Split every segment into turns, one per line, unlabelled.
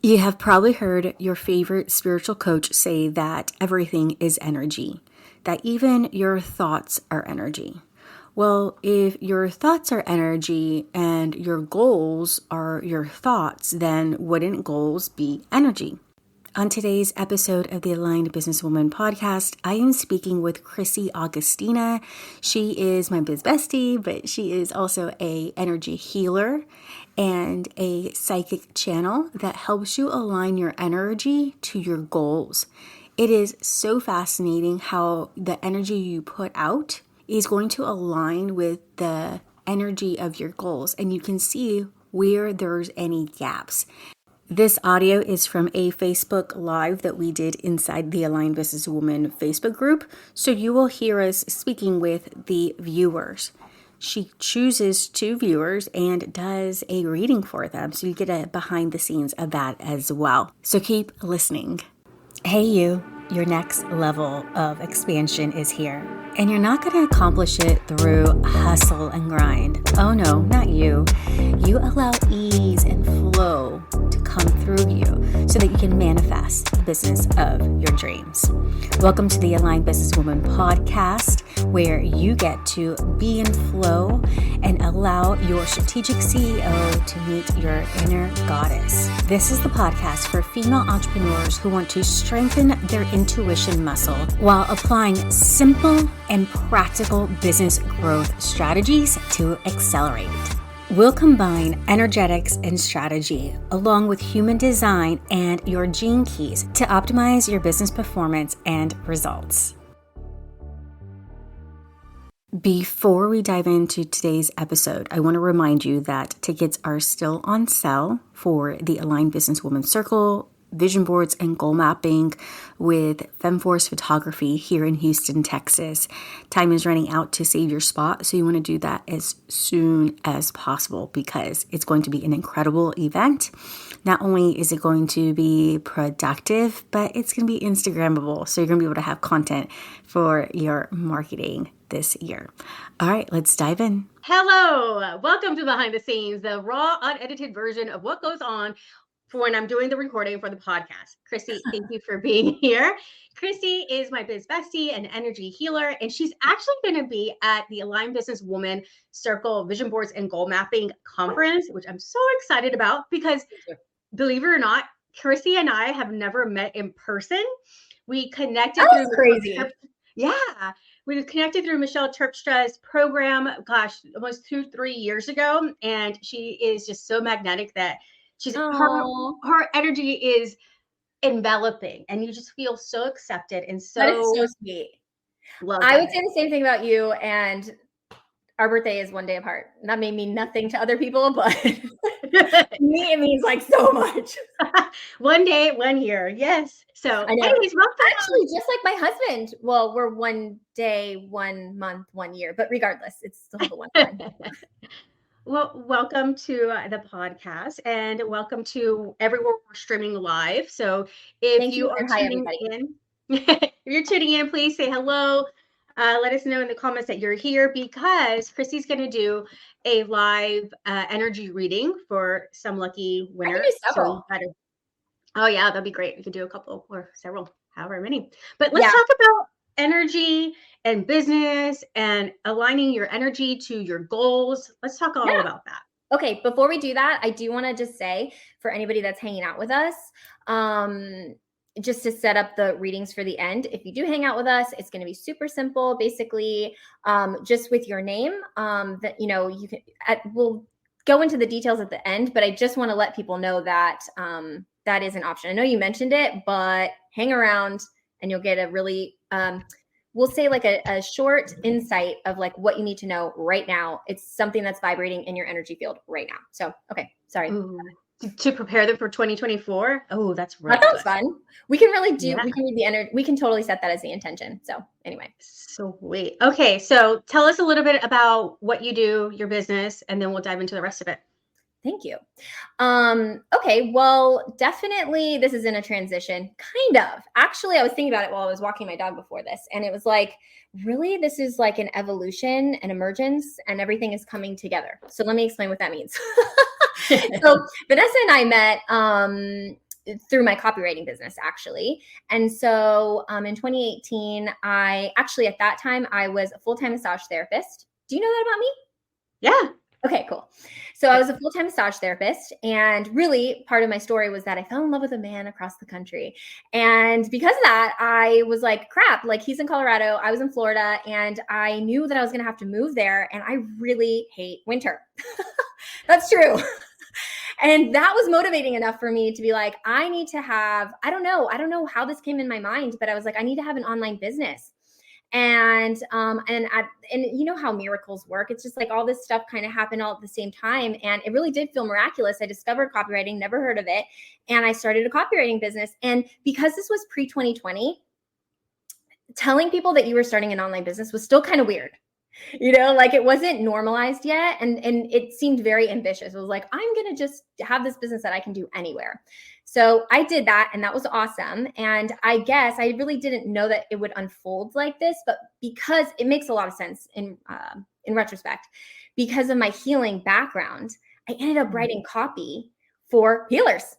You have probably heard your favorite spiritual coach say that everything is energy, that even your thoughts are energy. Well, if your thoughts are energy and your goals are your thoughts, then wouldn't goals be energy? On today's episode of the Aligned Businesswoman podcast, I am speaking with Chrissy Augustina. She is my biz bestie, but she is also a energy healer and a psychic channel that helps you align your energy to your goals. It is so fascinating how the energy you put out is going to align with the energy of your goals, and you can see where there's any gaps. This audio is from a Facebook Live that we did inside the Aligned Businesswoman Facebook group, so you will hear us speaking with the viewers. She chooses two viewers and does a reading for them, so you get a behind the scenes of that as well. So keep listening. Hey you, your next level of expansion is here. And you're not going to accomplish it through hustle and grind. Oh no, not you. You allow ease and flow to come through you so that you can manifest the business of your dreams. Welcome to the Aligned Businesswoman podcast, where you get to be in flow and allow your strategic CEO to meet your inner goddess. This is the podcast for female entrepreneurs who want to strengthen their intuition muscle while applying simple and practical business growth strategies to accelerate. We'll combine energetics and strategy along with human design and your gene keys to optimize your business performance and results. Before we dive into today's episode, I want to remind you that tickets are still on sale for the Aligned Businesswoman Circle, vision boards, and goal mapping with FemForce Photography here in Houston, Texas. Time is running out to save your spot, so you want to do that as soon as possible because it's going to be an incredible event. Not only is it going to be productive, but it's going to be Instagrammable, so you're going to be able to have content for your marketing this year. All right, let's dive in.
Hello, welcome to Behind the Scenes, the raw, unedited version of what goes on for when I'm doing the recording for the podcast. Chrissy, thank you for being here. Chrissy is my biz bestie and energy healer, and she's actually going to be at the Aligned Businesswoman Circle Vision Boards and Goal Mapping Conference, which I'm so excited about because, believe it or not, Chrissy and I have never met in person. We connected
through crazy.
Yeah. We connected through Michelle Terpstra's program, almost 2-3 years ago. And she is just so magnetic that her energy is enveloping, and you just feel so accepted and so.
That is so sweet. I would say the same thing about you, and our birthday is one day apart. That may mean nothing to other people, but to me, it means like so much.
One day, 1 year. Yes. So
anyways, actually, just like my husband. Well, we're 1 day, 1 month, 1 year, but regardless, it's still the 1 time.
Well, welcome to the podcast, and welcome to everywhere we're streaming live. So if you are tuning in, if you're tuning in, please say hello. Let us know in the comments that you're here, because Chrissy's going to do a live energy reading for some lucky winners.
I can do several.
Oh yeah, that'd be great. You could do a couple or several, however many. But let's talk about energy and business and aligning your energy to your goals. Let's talk all about that.
Okay, before we do that, I do want to just say, for anybody that's hanging out with us, just to set up the readings for the end, if you do hang out with us, it's going to be super simple. Basically, just with your name, that you can. We'll go into the details at the end, but I just want to let people know that that is an option. I know you mentioned it, but hang around and you'll get a really we'll say like a short insight of like what you need to know right now. It's something that's vibrating in your energy field right now. So, okay, sorry.
Ooh, to prepare them for 2024. Oh, that's right.
That sounds fun. We can really do, we can read the energy. We can totally set that as the intention. So anyway.
Sweet. Okay. So tell us a little bit about what you do, your business, and then we'll dive into the rest of it.
Thank you. Okay, well, definitely this is in a transition, kind of. Actually, I was thinking about it while I was walking my dog before this, and it was like, really, this is like an evolution, an emergence, and everything is coming together. So let me explain what that means. So Vanessa and I met through my copywriting business, actually. And so in 2018, at that time, I was a full-time massage therapist. Do you know that about me?
Yeah.
Okay, cool. So I was a full-time massage therapist, and really part of my story was that I fell in love with a man across the country. And because of that, I was like, crap, like he's in Colorado, I was in Florida, and I knew that I was going to have to move there. And I really hate winter. That's true. And that was motivating enough for me to be like, I need to have, I don't know how this came in my mind, but I was like, I need to have an online business. And you know how miracles work. It's just like all this stuff kind of happened all at the same time. And it really did feel miraculous. I discovered copywriting, never heard of it. And I started a copywriting business. And because this was pre-2020, telling people that you were starting an online business was still kind of weird. You know, like it wasn't normalized yet. And it seemed very ambitious. It was like, I'm going to just have this business that I can do anywhere. So I did that, and that was awesome. And I guess I really didn't know that it would unfold like this, but because it makes a lot of sense in retrospect, because of my healing background, I ended up writing copy for healers.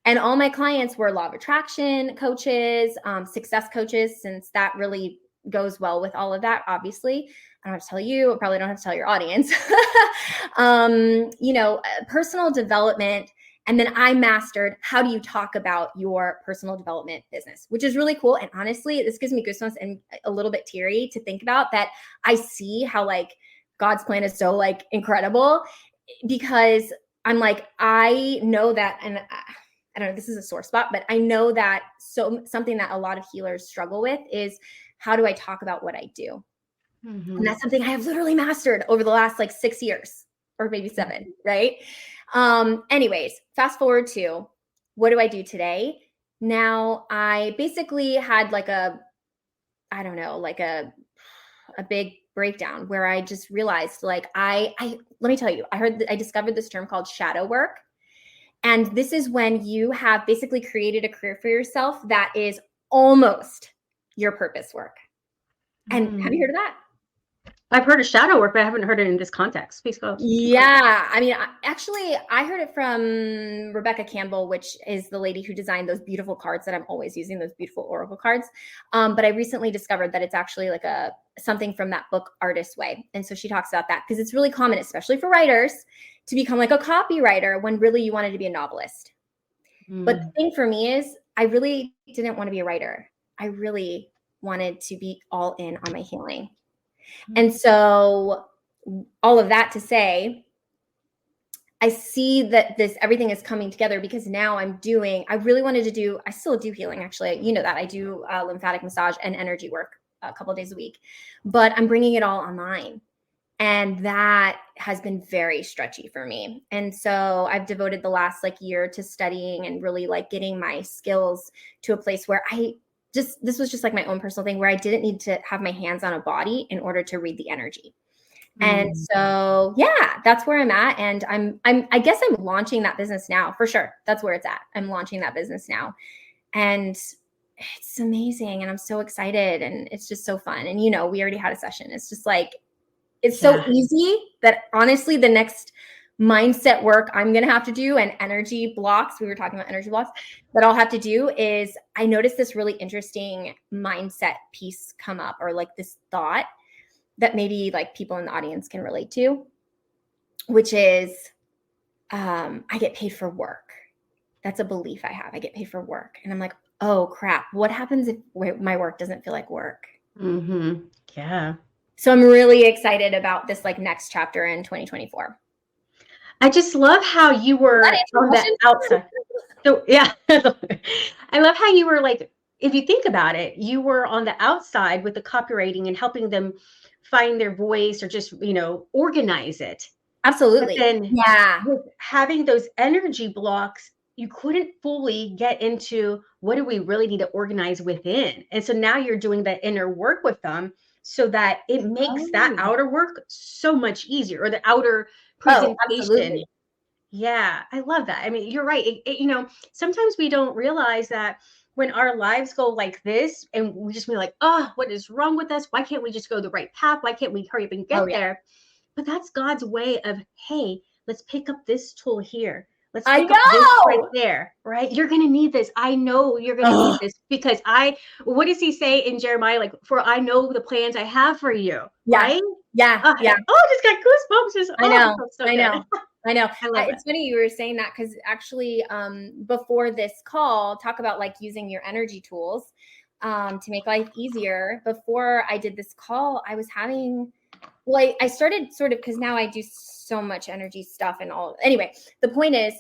And all my clients were law of attraction coaches, success coaches, since that really goes well with all of that, obviously. I don't have to tell you, I probably don't have to tell your audience, personal development. And then I mastered how do you talk about your personal development business, which is really cool. And honestly, this gives me goosebumps and a little bit teary to think about that. I see how like God's plan is so like incredible, because I'm like, I know that, and I don't know, this is a sore spot, but I know that something that a lot of healers struggle with is, how do I talk about what I do? Mm-hmm. And that's something I have literally mastered over the last like 6 years or maybe 7, right? Anyways, fast forward to what do I do today? Now I basically had like a big breakdown where I just realized like, I let me tell you, I discovered this term called shadow work. And this is when you have basically created a career for yourself that is almost your purpose work. And have you heard of that?
I've heard of shadow work, but I haven't heard it in this context. Please go.
Yeah. I mean, actually, I heard it from Rebecca Campbell, which is the lady who designed those beautiful cards that I'm always using, those beautiful oracle cards. But I recently discovered that it's actually like something from that book, Artist's Way. And so she talks about that because it's really common, especially for writers, to become like a copywriter when really you wanted to be a novelist. But the thing for me is I really didn't want to be a writer. I really wanted to be all in on my healing. And so all of that to say, I see that everything is coming together because now I still do healing. Actually, you know that I do lymphatic massage and energy work a couple of days a week, but I'm bringing it all online. And that has been very stretchy for me. And so I've devoted the last like year to studying and really like getting my skills to a place where this was just like my own personal thing where I didn't need to have my hands on a body in order to read the energy. And so, yeah, that's where I'm at. And I guess I'm launching that business now for sure. That's where it's at. I'm launching that business now. And it's amazing. And I'm so excited. And it's just so fun. And, we already had a session. It's just like, it's so easy that honestly, the next mindset work I'm going to have to do and energy blocks, we were talking about energy blocks, that I'll have to do is I noticed this really interesting mindset piece come up, or like this thought that maybe like people in the audience can relate to, which is I get paid for work. That's a belief I have. I get paid for work. And I'm like, oh crap, what happens if my work doesn't feel like work?
Yeah.
So I'm really excited about this like next chapter in 2024.
I just love how you were on the outside. So yeah, I love how you were like, if you think about it, you were on the outside with the copywriting and helping them find their voice or just, organize it.
Absolutely.
But then
with
having those energy blocks, you couldn't fully get into what do we really need to organize within. And so now you're doing the inner work with them so that it makes that outer work so much easier, or the outer presentation.
Absolutely.
Yeah, I love that. I mean, you're right. Sometimes we don't realize that when our lives go like this and we just be like, oh, what is wrong with us? Why can't we just go the right path? Why can't we hurry up and get there? But that's God's way of, hey, let's pick up this tool here. Let's
I
pick up this right
know.
there, right? You're going to need this. I know you're going to need this because what does he say in Jeremiah? Like, for I know the plans I have for you,
Yeah.
right?
Yeah. Yeah.
I just got goosebumps.
I know.
It feels so
I
good.
know. I know.
I love
It's funny you were saying that because actually, before this call, talk about like using your energy tools to make life easier. Before I did this call, I was having, well, I started sort of, because now I do so much energy stuff and all. Anyway, the point is,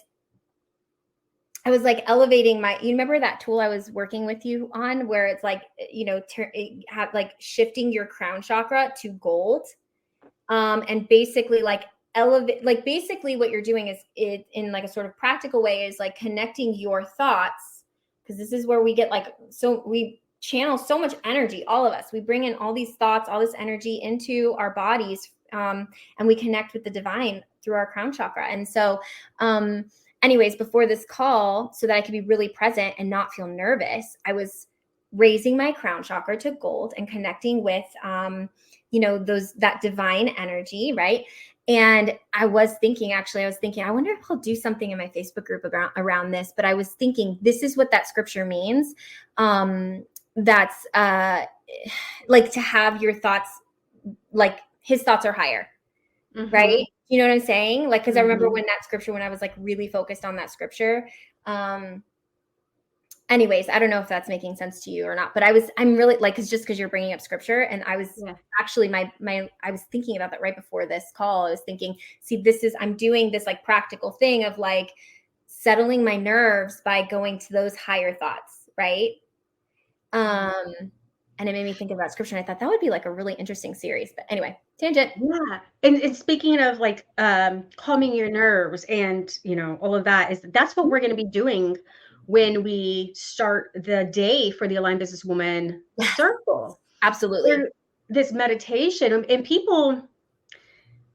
I was like elevating you remember that tool I was working with you on where it's like, like shifting your crown chakra to gold. And basically like elevate, like basically what you're doing is it in like a sort of practical way is like connecting your thoughts. Cause this is where we get like, so we channel so much energy, all of us, we bring in all these thoughts, all this energy into our bodies. And we connect with the divine through our crown chakra. And so, anyways, before this call, so that I could be really present and not feel nervous, I was raising my crown chakra to gold and connecting with, that divine energy, right? And I was thinking, I wonder if I'll do something in my Facebook group around this, but I was thinking, this is what that scripture means. That's like to have your thoughts, like his thoughts are higher, right? You know what I'm saying? Like, cause I remember when I was like really focused on that scripture. Anyways, I don't know if that's making sense to you or not, but I'm really like, cause you're bringing up scripture and I was actually I was thinking about that right before this call. I was thinking, see, I'm doing this like practical thing of like settling my nerves by going to those higher thoughts. Right. And it made me think about scripture and I thought that would be like a really interesting series, but anyway, tangent.
Yeah. And speaking of like, calming your nerves and, all of that's what we're going to be doing when we start the day for the Aligned Businesswoman Circle.
Absolutely.
This meditation, and people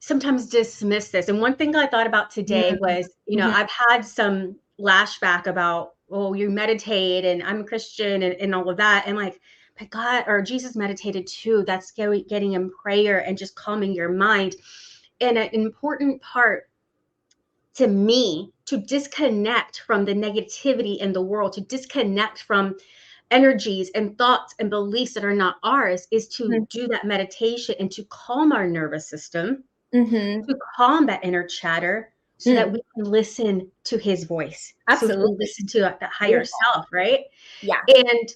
sometimes dismiss this. And one thing I thought about today was, I've had some lashback about, you meditate and I'm a Christian and all of that. And like, but God or Jesus meditated too. That's getting in prayer and just calming your mind. And an important part to me to disconnect from the negativity in the world, to disconnect from energies and thoughts and beliefs that are not ours, is to do that meditation and to calm our nervous system, to calm that inner chatter so that we can listen to his voice.
Absolutely.
So we can listen to that higher self, right?
Yeah.
And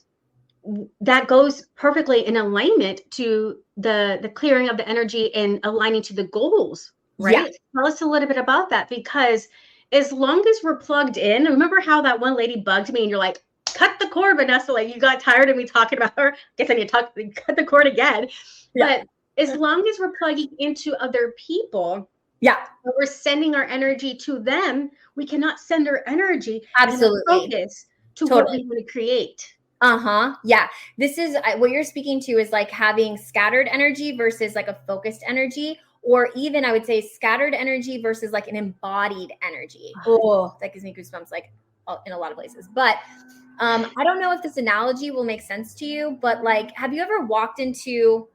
that goes perfectly in alignment to the clearing of the energy and aligning to the goals, right? Yeah. Tell us a little bit about that, because as long as we're plugged in, remember how that one lady bugged me and you're like, cut the cord, Vanessa, like you got tired of me talking about her. I guess I need to cut the cord again. Yeah. But as long as we're plugging into other people, we're sending our energy to them, we cannot send our energy
absolutely
and focus to what we want to create.
Yeah. This is what you're speaking to is like having scattered energy versus like a focused energy, or even I would say scattered energy versus like an embodied energy. Oh, that gives me goosebumps like in a lot of places. But I don't know if this analogy will make sense to you, but like, have you ever walked into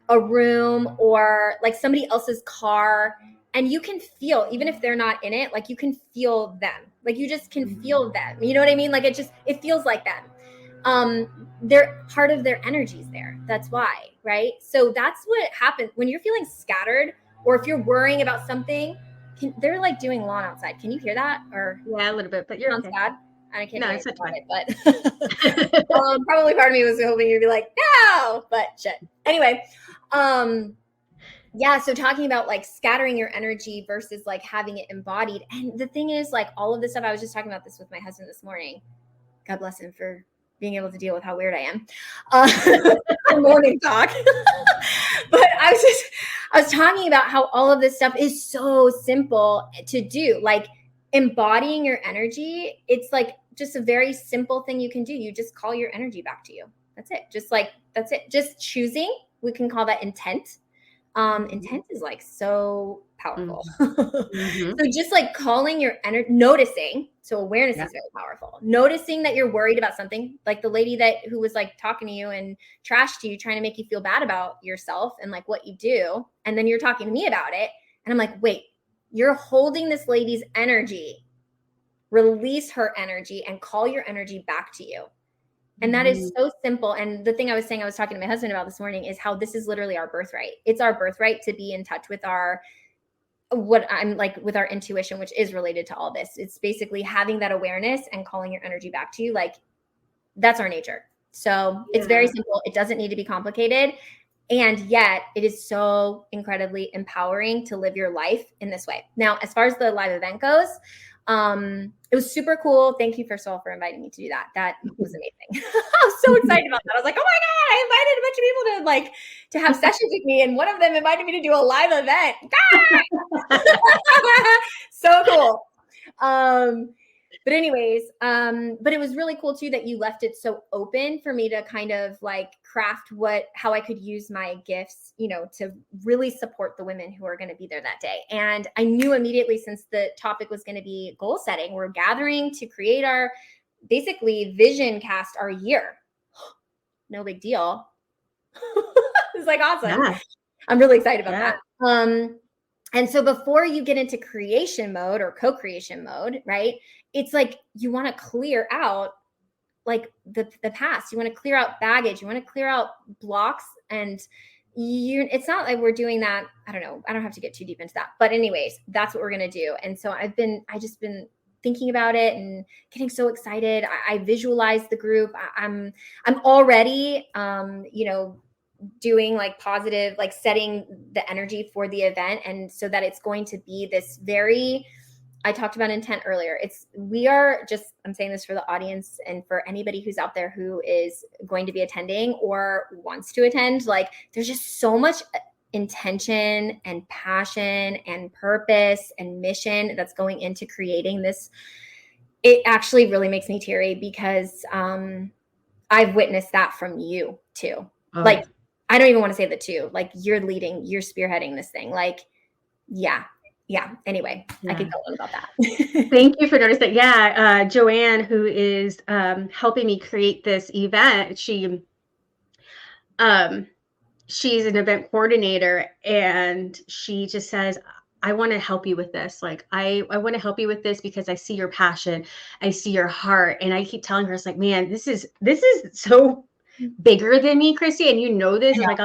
a room or like somebody else's car and you can feel, even if they're not in it, like you can feel them, like you just can feel them. You know what I mean? Like it feels like them. They're part of their energies there. That's why, right? So that's what happens when you're feeling scattered, or if you're worrying about something. They're like doing lawn outside. Can you hear that? Or
yeah, a little bit, but you're okay.
Sad. I can't.
No, it's not fine.
But probably part of me was hoping you'd be like, no, but shit. Anyway, yeah. So talking about like scattering your energy versus like having it embodied. And the thing is, like all of this stuff, I was just talking about this with my husband this morning. God bless him for being able to deal with how weird I am. Morning talk. But I was talking about how all of this stuff is so simple to do. Like embodying your energy, it's like just a very simple thing you can do. You just call your energy back to you. That's it. That's it. Just choosing. We can call that intent. Intent is like so powerful. So just like calling your energy, noticing. So awareness is very powerful. Noticing that you're worried about something, like the lady who was like talking to you and trashed you, trying to make you feel bad about yourself and like what you do. And then you're talking to me about it. And I'm like, wait, you're holding this lady's energy release her energy, and call your energy back to you. And that is so simple. And the thing I was saying, I was talking to my husband about this morning, is how this is literally our birthright. It's our birthright to be in touch with with our intuition, which is related to all this. It's basically having that awareness and calling your energy back to you. Like, that's our nature. So it's very simple. It doesn't need to be complicated. And yet it is so incredibly empowering to live your life in this way. Now, as far as the live event goes, it was super cool. Thank you, first of all, for inviting me to do that. That was amazing. I was so excited about that. I was like, oh my God, I invited a bunch of people to have sessions with me. And one of them invited me to do a live event. So cool. But anyways, but it was really cool too that you left it so open for me to kind of like craft how I could use my gifts, to really support the women who are going to be there that day. And I knew immediately, since the topic was going to be goal setting, we're gathering to create our basically vision cast our year. No big deal. It's like awesome. Yeah. I'm really excited about that. And so before you get into creation mode or co-creation mode, right? It's like you want to clear out like the past. You want to clear out baggage. You want to clear out blocks. And it's not like we're doing that. I don't know. I don't have to get too deep into that. But anyways, that's what we're going to do. And so I just been thinking about it and getting so excited. I visualize the group. I'm already, doing like positive, like setting the energy for the event. And so that it's going to be this I talked about intent earlier. I'm saying this for the audience and for anybody who's out there who is going to be attending or wants to attend, like there's just so much intention and passion and purpose and mission that's going into creating this. It actually really makes me teary because I've witnessed that from you too. Oh. Like, I don't even want to say the two, like you're spearheading this thing. Like, yeah. Anyway, I could go on about that.
Thank you for noticing that. Yeah. Joanne, who is helping me create this event, she's an event coordinator, and she just says, I want to help you with this. Like, I want to help you with this because I see your passion. I see your heart. And I keep telling her, it's like, man, this is so bigger than me, Chrissy. And this, like,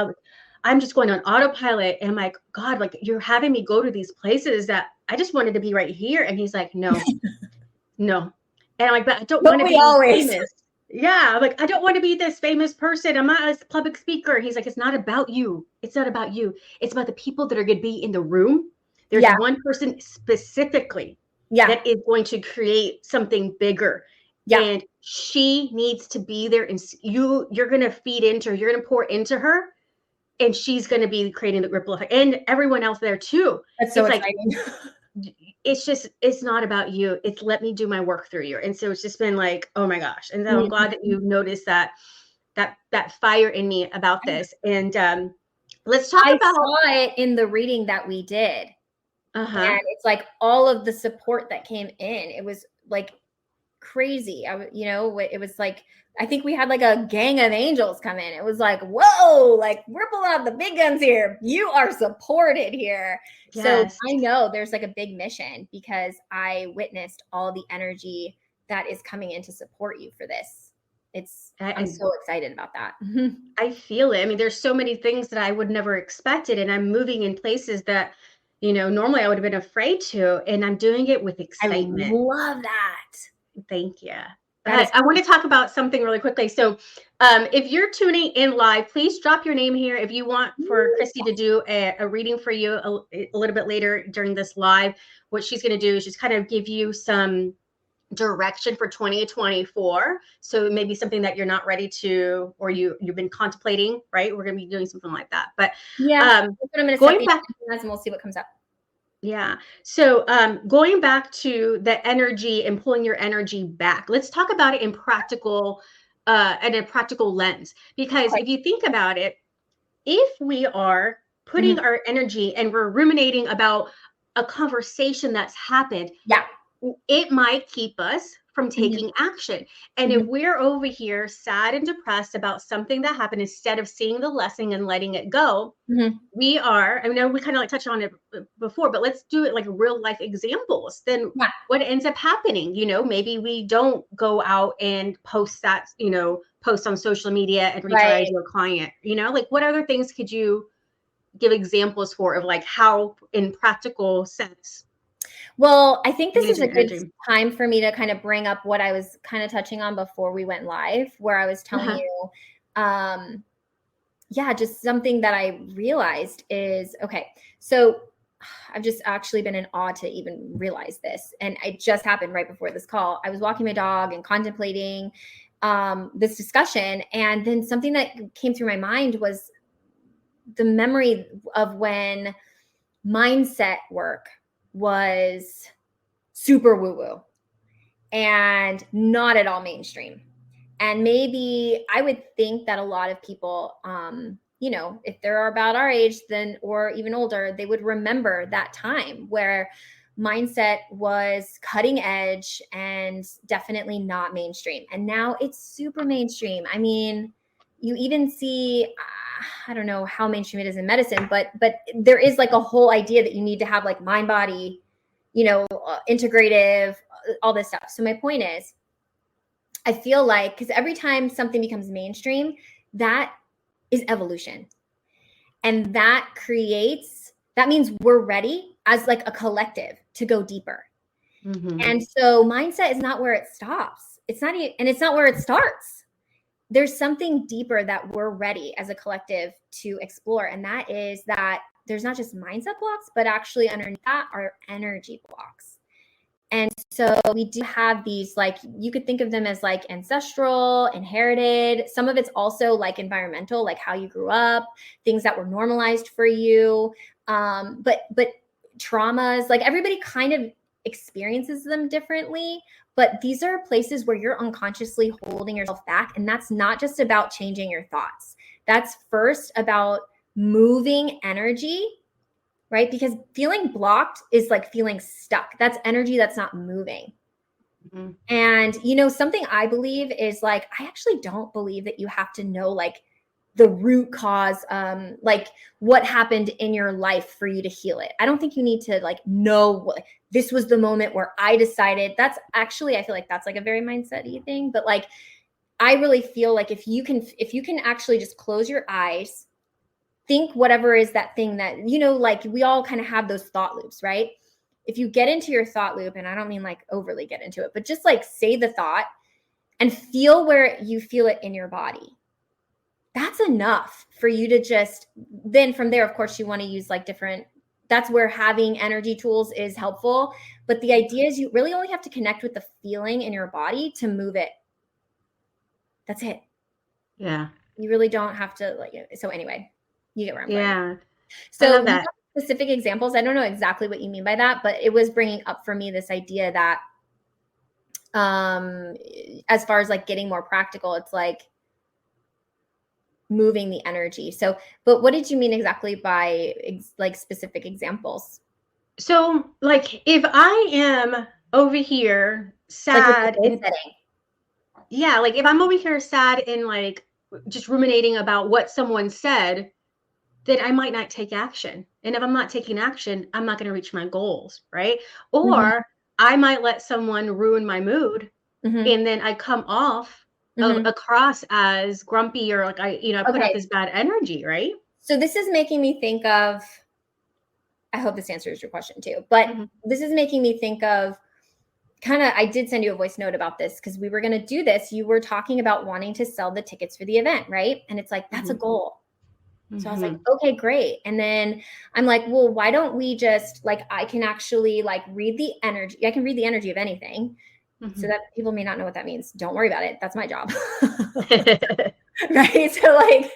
I'm just going on autopilot. And I'm like, God, like you're having me go to these places that I just wanted to be right here. And he's like, no. And I'm like, but I don't want to be famous. Yeah. Like, I don't want to be this famous person. I'm not a public speaker. He's like, it's not about you. It's not about you. It's about the people that are going to be in the room. There's one person specifically that is going to create something bigger. Yeah. And she needs to be there, and you're going to feed into her. You're going to pour into her, and she's going to be creating the ripple effect, and everyone else there too. That's so exciting. Like, it's not about you. It's let me do my work through you. And so it's just been like, oh my gosh. And so I'm glad that you noticed that fire in me about this. And let's talk about.
I saw it in the reading that we did. And it's like all of the support that came in. It was like crazy. It was like, I think we had like a gang of angels come in. It was like, whoa, like we're pulling out the big guns here. You are supported here. Yes. So I know there's like a big mission because I witnessed all the energy that is coming in to support you for this. I'm so excited about that.
I feel it. I mean, there's so many things that I would never expected, and I'm moving in places that, normally I would have been afraid to, and I'm doing it with excitement.
I love that.
Thank you. I want to talk about something really quickly. So if you're tuning in live, please drop your name here. If you want for Chrissy to do a reading for you a little bit later during this live, what she's going to do is just kind of give you some direction for 2024. So maybe something that you're not ready to, or you've been contemplating, right? We're going to be doing something like that. But
that's what I'm going to going back, and we'll see what comes up.
Yeah. So going back to the energy and pulling your energy back, let's talk about it in practical, and a practical lens. Because if you think about it, if we are putting our energy and we're ruminating about a conversation that's happened, it might keep us from taking action. And if we're over here sad and depressed about something that happened, instead of seeing the lesson and letting it go, we are, I know we kind of like touched on it before, but let's do it like real life examples. Then what ends up happening, you know, maybe we don't go out and post that, you know, post on social media and reach out to a client, you know, like what other things could you give examples for of like how in practical sense?
Well, I think this is a good time for me to kind of bring up what I was kind of touching on before we went live, where I was telling you, just something that I realized is, okay, so I've just actually been in awe to even realize this. And it just happened right before this call. I was walking my dog and contemplating this discussion. And then something that came through my mind was the memory of when mindset work was super woo-woo and not at all mainstream. And maybe I would think that a lot of people, you know, if they're about our age then, or even older, they would remember that time where mindset was cutting edge and definitely not mainstream. And now it's super mainstream. I mean, you even see, I don't know how mainstream it is in medicine, but there is like a whole idea that you need to have like mind, body, you know, integrative, all this stuff. So my point is, I feel like, because every time something becomes mainstream, that is evolution. And that means we're ready as like a collective to go deeper. And so mindset is not where it stops. It's not, and it's not where it starts. There's something deeper that we're ready as a collective to explore. And that is that there's not just mindset blocks, but actually underneath that are energy blocks. And so we do have these, like, you could think of them as like ancestral, inherited. Some of it's also like environmental, like how you grew up, things that were normalized for you. But traumas, like everybody kind of experiences them differently. But these are places where you're unconsciously holding yourself back. And that's not just about changing your thoughts. That's first about moving energy, right? Because feeling blocked is like feeling stuck. That's energy that's not moving. And, you know, something I believe is like, I actually don't believe that you have to know like the root cause, like what happened in your life for you to heal it. I don't think you need to like know what this was the moment where I decided. That's actually, I feel like that's like a very mindset-y thing. But like, I really feel like if you can actually just close your eyes, think whatever is that thing that, you know, like we all kind of have those thought loops, right? If you get into your thought loop, and I don't mean like overly get into it, but just like say the thought and feel where you feel it in your body. That's enough for you to just, then from there, of course, you want to use like different, that's where having energy tools is helpful. But the idea is you really only have to connect with the feeling in your body to move it. That's it.
Yeah.
You really don't have to like, so anyway, you get where I'm going.
Yeah.
So
I love that.
Specific examples, I don't know exactly what you mean by that, but it was bringing up for me this idea that as far as like getting more practical, it's like moving the energy. So, but what did you mean exactly by like specific examples?
So like if I am over here sad,
like
like if I'm over here sad and like just ruminating about what someone said, then I might not take action. And if I'm not taking action, I'm not going to reach my goals, right? Or I might let someone ruin my mood, and then I come off across as grumpy, or like I put out this bad energy, right?
So this is making me think of, I hope this answers your question too, but this is making me think of I did send you a voice note about this because we were going to do this. You were talking about wanting to sell the tickets for the event, right? And it's like, that's a goal. So I was like, okay, great. And then I'm like, well, why don't we just like, I can actually like read the energy. I can read the energy of anything. So that people may not know what that means. Don't worry about it. That's my job. Right. So like,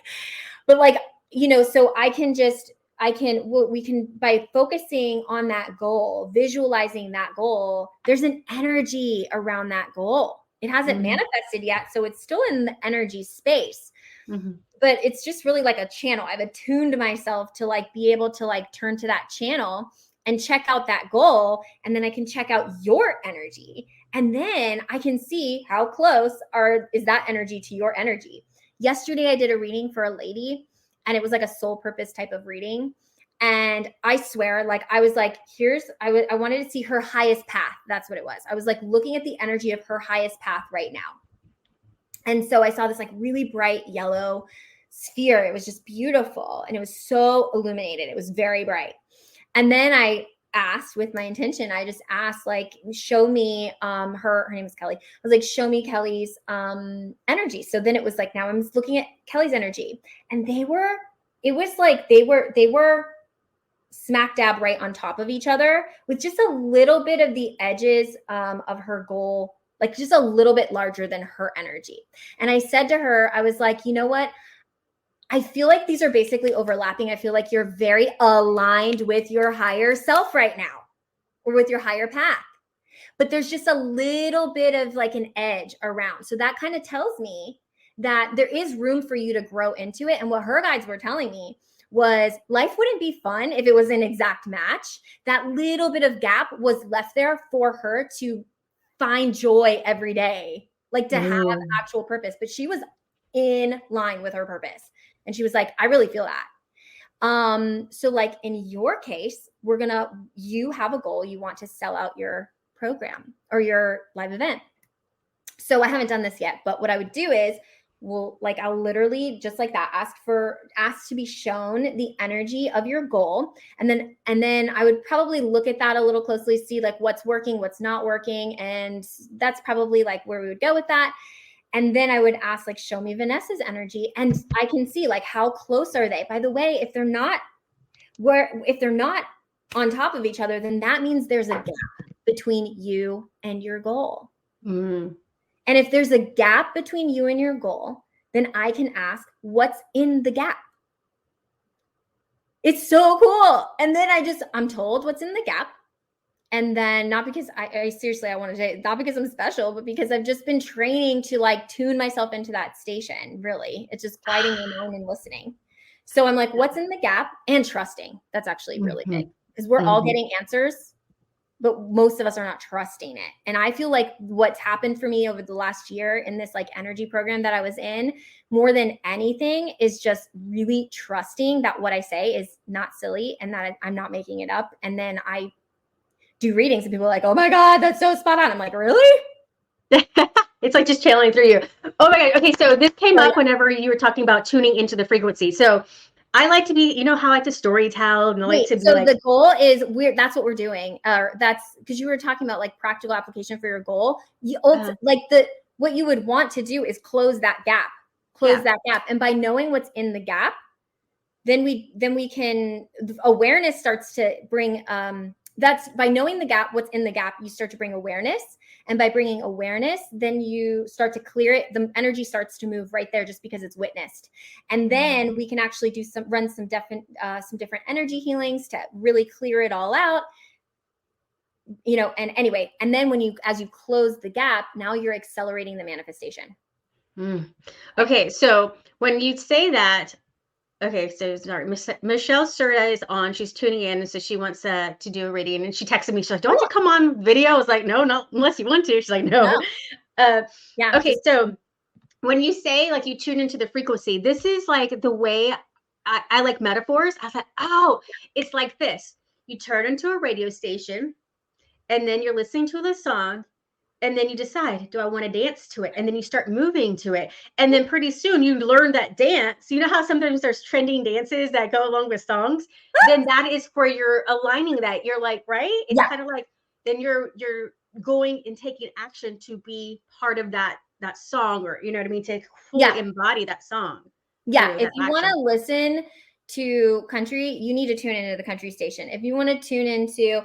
but like, you know, so we can, by focusing on that goal, visualizing that goal, there's an energy around that goal. It hasn't manifested yet. So it's still in the energy space. But it's just really like a channel. I've attuned myself to like be able to like turn to that channel and check out that goal. And then I can check out your energy. And then I can see how close is that energy to your energy. Yesterday, I did a reading for a lady, and it was like a soul purpose type of reading. And I swear, like, I was like, I wanted to see her highest path. That's what it was. I was like looking at the energy of her highest path right now. And so I saw this like really bright yellow sphere. It was just beautiful. And it was so illuminated. It was very bright. And then I asked with my intention, I just asked, like, show me her name is Kelly. I was like, show me Kelly's energy. So then it was like, now I'm looking at Kelly's energy. And they were smack dab right on top of each other with just a little bit of the edges of her goal, like just a little bit larger than her energy. And I said to her, I was like, you know what? I feel like these are basically overlapping. I feel like you're very aligned with your higher self right now, or with your higher path. But there's just a little bit of like an edge around. So that kind of tells me that there is room for you to grow into it. And what her guides were telling me was life wouldn't be fun if it was an exact match. That little bit of gap was left there for her to find joy every day, like to have actual purpose. But she was in line with her purpose. And she was like, I really feel that. So like in your case, you have a goal. You want to sell out your program or your live event. So I haven't done this yet, but what I would do is, I'll literally just like that, ask to be shown the energy of your goal. And then I would probably look at that a little closely, see like what's working, what's not working. And that's probably like where we would go with that. And then I would ask, like, show me Vanessa's energy. And I can see like, how close are they? By the way, if they're not on top of each other, then that means there's a gap between you and your goal. And if there's a gap between you and your goal, then I can ask, what's in the gap? It's so cool. And then I'm told what's in the gap. And then not because I seriously, I want to say, not because I'm special, but because I've just been training to like tune myself into that station. Really. It's just quieting my mind and listening. So I'm like, what's in the gap? And trusting. That's actually really big, because we're all getting answers, but most of us are not trusting it. And I feel like what's happened for me over the last year in this like energy program that I was in, more than anything, is just really trusting that what I say is not silly and that I'm not making it up. And then I do readings and people are like, oh my God, that's so spot on. I'm like, really?
It's like just channeling through you. Oh my God. Okay. So this came up whenever you were talking about tuning into the frequency. So I like to be, you know how I like to story tell and I like to be like. So
the goal is that's what we're doing. That's because you were talking about like practical application for your goal. What you would want to do is close that gap. That gap. And by knowing what's in the gap, then we can, awareness starts to bring, that's by knowing the gap, what's in the gap, you start to bring awareness. And by bringing awareness, then you start to clear it. The energy starts to move right there just because it's witnessed. And then we can actually run some different energy healings to really clear it all out. You know, and anyway, and then as you close the gap, now you're accelerating the manifestation.
Okay. So when you say that, okay, so sorry, Michelle Serta is on. She's tuning in, and so she wants to do a reading. And she texted me. She's like, "Don't you come on video?" I was like, "No, not unless you want to." She's like, "No." Yeah. Okay, so when you say like you tune into the frequency, this is like the way I like metaphors. I was like, "Oh, it's like this: you turn into a radio station, and then you're listening to the song." And then you decide, do I want to dance to it? And then you start moving to it. And then pretty soon you learn that dance. You know how sometimes there's trending dances that go along with songs? Then that is where you're aligning that. You're like, right? It's kind of like, then you're going and taking action to be part of that song, or, you know what I mean? To fully embody that song.
Yeah. If you want to listen to country, you need to tune into the country station. If you want to tune into,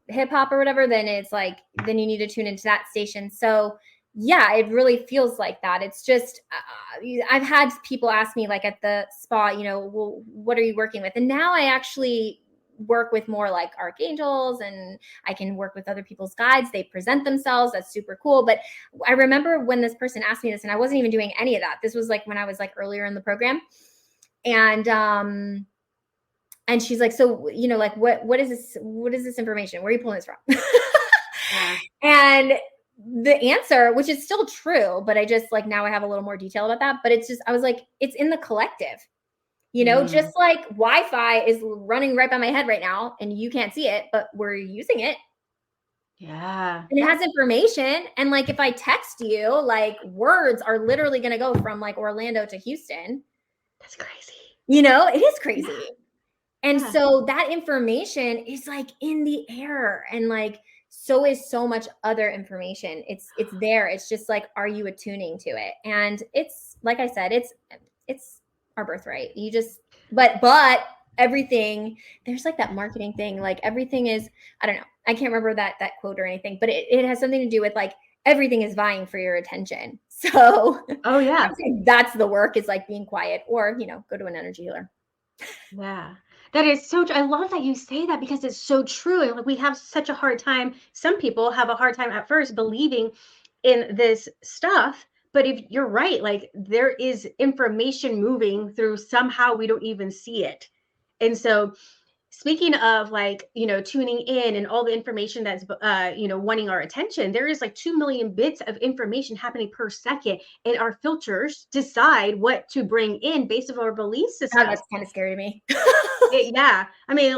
hip hop or whatever, then it's like, then you need to tune into that station. So yeah, it really feels like that. It's just, I've had people ask me like at the spa, well, what are you working with? And now I actually work with more like archangels, and I can work with other people's guides. They present themselves. That's super cool. But I remember when this person asked me this, and I wasn't even doing any of that. This was like when I was like earlier in the program. And, And she's like, so, you know, like, what is this? What is this information? Where are you pulling this from?
Yeah.
And the answer, which is still true, but I just like, now I have a little more detail about that. But it's just, I was like, it's in the collective, you know, just like Wi-Fi is running right by my head right now and you can't see it, but we're using it.
Yeah.
And it has information. And like, if I text you, like words are literally going to go from like Orlando to Houston.
That's crazy.
You know, it is crazy.
Yeah.
And
Yeah.
so that information is like in the air, and like, so is so much other information. It's there. It's just like, are you attuning to it? And it's, like I said, it's our birthright. You just, but everything, there's like that marketing thing, like everything is, I don't know, I can't remember that quote or anything, but it has something to do with like, everything is vying for your attention. So
oh yeah,
that's the work, is like being quiet, or, you know, go to an energy healer.
Yeah. That is so I love that you say that, because it's so true. And like, we have such a hard time. Some people have a hard time at first believing in this stuff. But if you're right, like there is information moving through, somehow we don't even see it. And so speaking of like, you know, tuning in and all the information that's, you know, wanting our attention, there is like 2 million bits of information happening per second. And our filters decide what to bring in based on our belief system.
That's kind of scary to me.
Yeah. I mean,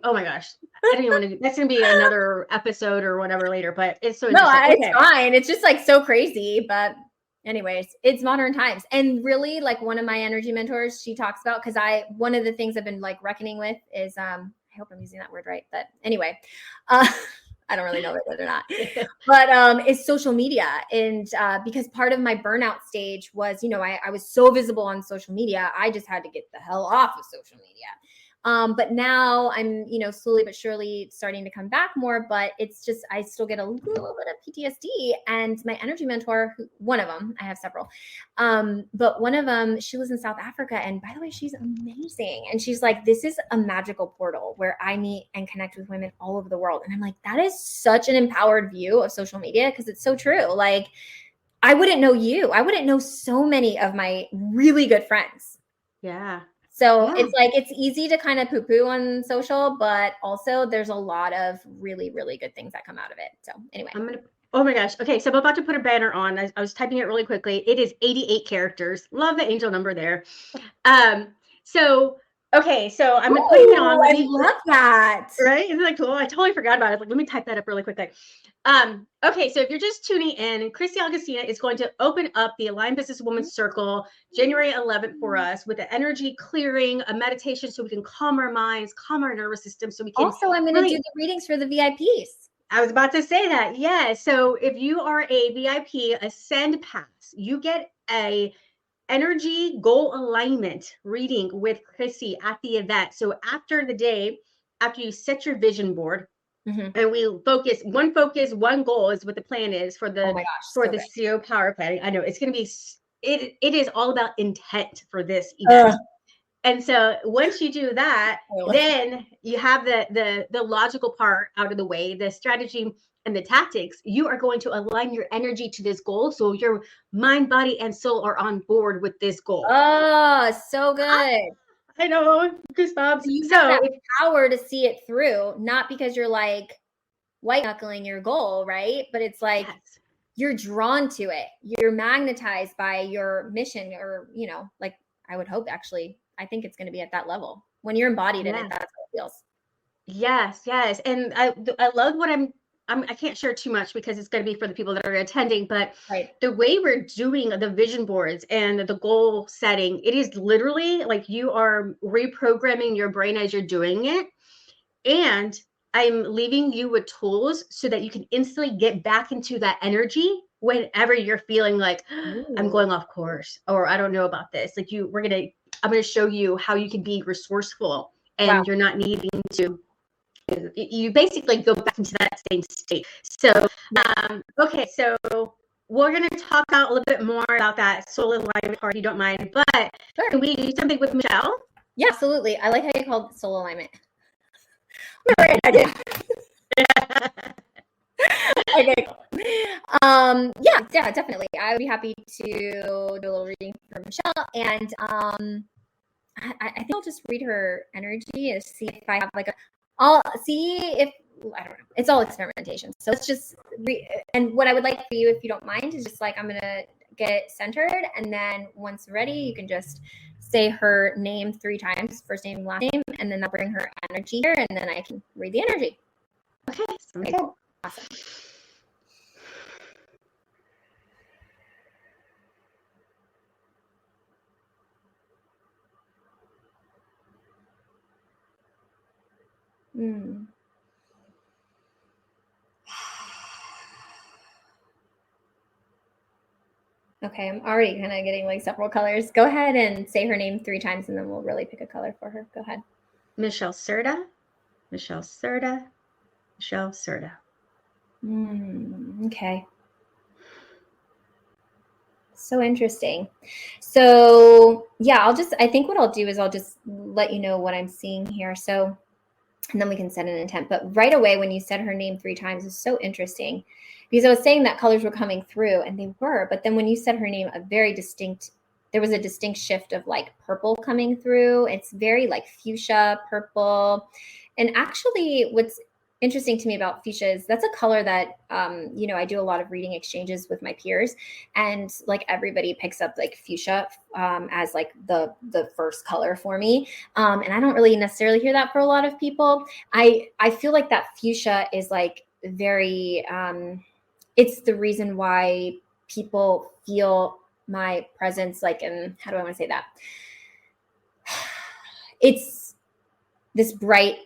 oh my gosh. I don't even want to, that's going to be another episode or whatever later, but it's so interesting.
It's fine. It's just like so crazy, but anyways, it's modern times. And really, like, one of my energy mentors, she talks about, because one of the things I've been like reckoning with is, I hope I'm using that word right, but anyway, I don't really know whether or not, but it's social media. And because part of my burnout stage was, you know, I was so visible on social media, I just had to get the hell off of social media. But now I'm, you know, slowly but surely starting to come back more, but it's just, I still get a little bit of PTSD. And my energy mentor, one of them, I have several, but one of them, she lives in South Africa. And by the way, she's amazing. And she's like, this is a magical portal where I meet and connect with women all over the world. And I'm like, that is such an empowered view of social media, because it's so true. Like, I wouldn't know you. I wouldn't know so many of my really good friends.
Yeah.
So it's like, it's easy to kind of poo-poo on social, but also there's a lot of really, really good things that come out of it. So anyway.
Oh my gosh. Okay. So I'm about to put a banner on. I was typing it really quickly. It is 88 characters. Love the angel number there. Okay. So I'm putting it on.
I love that.
Right? Isn't that cool? I totally forgot about it. Like, let me type that up really quickly. Okay, so if you're just tuning in, Chrissy Augustina is going to open up the Aligned Businesswoman Circle January 11th for us with an energy clearing, a meditation, so we can calm our minds, calm our nervous system, so we can.
Also, I'm going to do the readings for the VIPs.
I was about to say that. Yeah. So if you are a VIP Ascend Pass, you get a energy goal alignment reading with Chrissy at the event. So after the day, after you set your vision board, and we focus, one goal is what the plan is for the the CEO power planning. I know it's going to be, it is all about intent for this event. And so once you do that, then you have the logical part out of the way, the strategy and the tactics. You are going to align your energy to this goal. So your mind, body, and soul are on board with this goal.
Oh, so good.
I know, goosebumps.
You have that power to see it through, not because you're like white knuckling your goal, right? But it's like, you're drawn to it. You're magnetized by your mission, or, you know, like, I would hope, actually, I think it's going to be at that level. When you're embodied in it, that's how it feels. Yes.
And I love what I can't share too much because it's going to be for the people that are attending, but the way we're doing the vision boards and the goal setting, it is literally like you are reprogramming your brain as you're doing it. And I'm leaving you with tools so that you can instantly get back into that energy whenever you're feeling like, I'm going off course, or I don't know about this. Like I'm going to show you how you can be resourceful, and you're not needing to, you basically go back into that same state. So, okay. So we're going to talk out a little bit more about that soul alignment part, if you don't mind, but can we do something with Michelle?
Yeah, absolutely. I like how you called it soul alignment. Great idea. Okay. Yeah, definitely. I would be happy to do a little reading for Michelle. And I think I'll just read her energy and see if I have like I'll see if, I don't know. It's all experimentation. So let's just and what I would like for you, if you don't mind, is just like, I'm going to get centered. And then once ready, you can just say her name 3 times, first name, last name, and then I'll bring her energy here, and then I can read the energy.
Okay.
Okay. Awesome. Okay, I'm already kind of getting like several colors. Go ahead and say her name 3 times, and then we'll really pick a color for her. Go ahead.
Michelle Serta, Michelle Serta, Michelle Serta.
Okay. So interesting. So yeah, I think what I'll do is I'll just let you know what I'm seeing here. So, and then we can set an intent. But right away, when you said her name 3 times, is so interesting, because I was saying that colors were coming through, and they were. But then when you said her name, there was a distinct shift of like purple coming through. It's very like fuchsia, purple. And actually, what's interesting to me about fuchsia is that's a color that, I do a lot of reading exchanges with my peers, and like everybody picks up like fuchsia as like the first color for me. And I don't really necessarily hear that for a lot of people. I feel like that fuchsia is like very, it's the reason why people feel my presence, like, and how do I want to say that? It's this bright,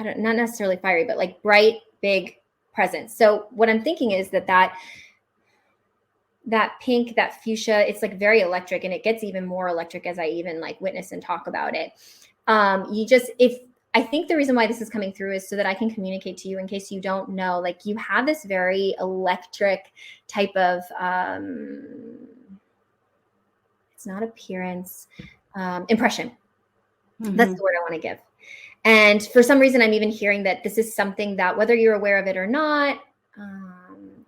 not necessarily fiery, but like bright, big presence. So what I'm thinking is that pink, that fuchsia, it's like very electric, and it gets even more electric as I even like witness and talk about it. I think the reason why this is coming through is so that I can communicate to you, in case you don't know, like you have this very electric type of, it's not appearance, impression. Mm-hmm. That's the word I want to give. And for some reason, I'm even hearing that this is something that, whether you're aware of it or not,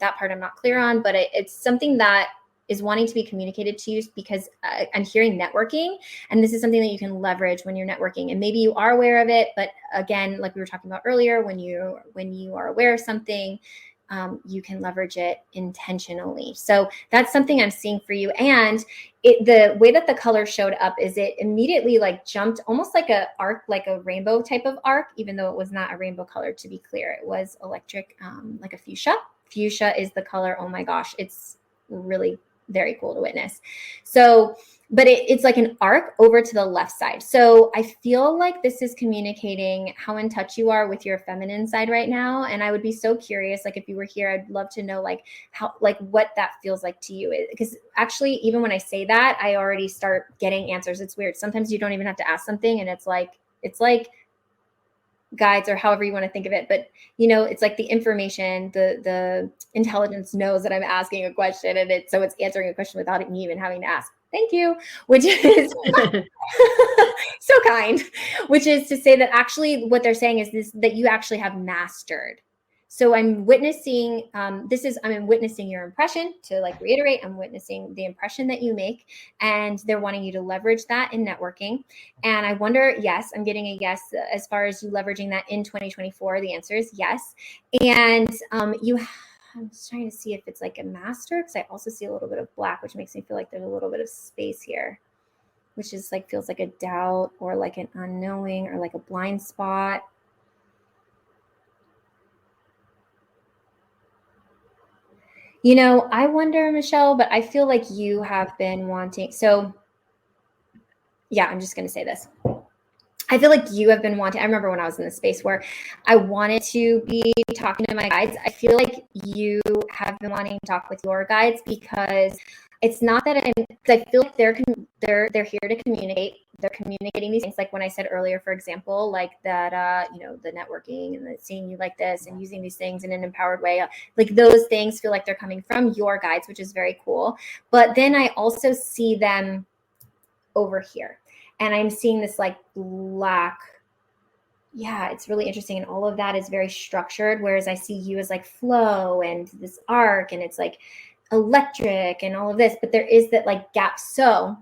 that part I'm not clear on, but it's something that is wanting to be communicated to you, because I'm hearing networking, and this is something that you can leverage when you're networking. And maybe you are aware of it, but again, like we were talking about earlier, when you are aware of something, you can leverage it intentionally. So that's something I'm seeing for you. And the way that the color showed up is it immediately like jumped almost like a arc, like a rainbow type of arc, even though it was not a rainbow color, to be clear. It was electric, like a fuchsia. Fuchsia is the color. Oh my gosh, it's really very cool to witness. So, but it's like an arc over to the left side. So I feel like this is communicating how in touch you are with your feminine side right now. And I would be so curious, like if you were here, I'd love to know like how, like what that feels like to you. Because actually, even when I say that, I already start getting answers. It's weird. Sometimes you don't even have to ask something, and it's like guides, or however you want to think of it. But it's like the information, the intelligence knows that I'm asking a question, and so it's answering a question without me even having to ask. Thank you, which is so kind, which is to say that actually what they're saying is this, that you actually have mastered. So I'm witnessing, I'm witnessing your impression. To like reiterate, I'm witnessing the impression that you make, and they're wanting you to leverage that in networking. And I wonder, yes, I'm getting a yes, as far as you leveraging that in 2024, the answer is yes. And I'm just trying to see if it's like a master, because I also see a little bit of black, which makes me feel like there's a little bit of space here, which is like, feels like a doubt, or like an unknowing, or like a blind spot. I wonder, Michelle, but I feel like you have been wanting, so yeah, I'm just going to say this. I feel like you have been wanting, I remember when I was in the space where I wanted to be talking to my guides. I feel like you have been wanting to talk with your guides, because it's not that I feel like they're here to communicate. They're communicating these things. Like when I said earlier, for example, like that, the networking and the seeing you like this and using these things in an empowered way, like those things feel like they're coming from your guides, which is very cool. But then I also see them over here, and I'm seeing this like black. Yeah, it's really interesting. And all of that is very structured. Whereas I see you as like flow and this arc, and it's like electric and all of this, but there is that like gap. So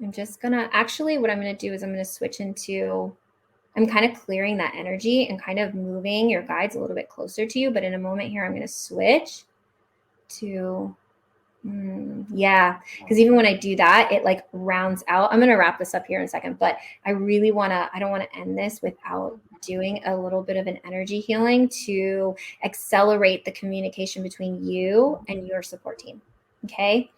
what I'm going to do is I'm going to switch into, I'm kind of clearing that energy and kind of moving your guides a little bit closer to you. But in a moment here, I'm going to switch to, because even when I do that, it like rounds out. I'm going to wrap this up here in a second, but I don't want to end this without doing a little bit of an energy healing to accelerate the communication between you and your support team. Okay.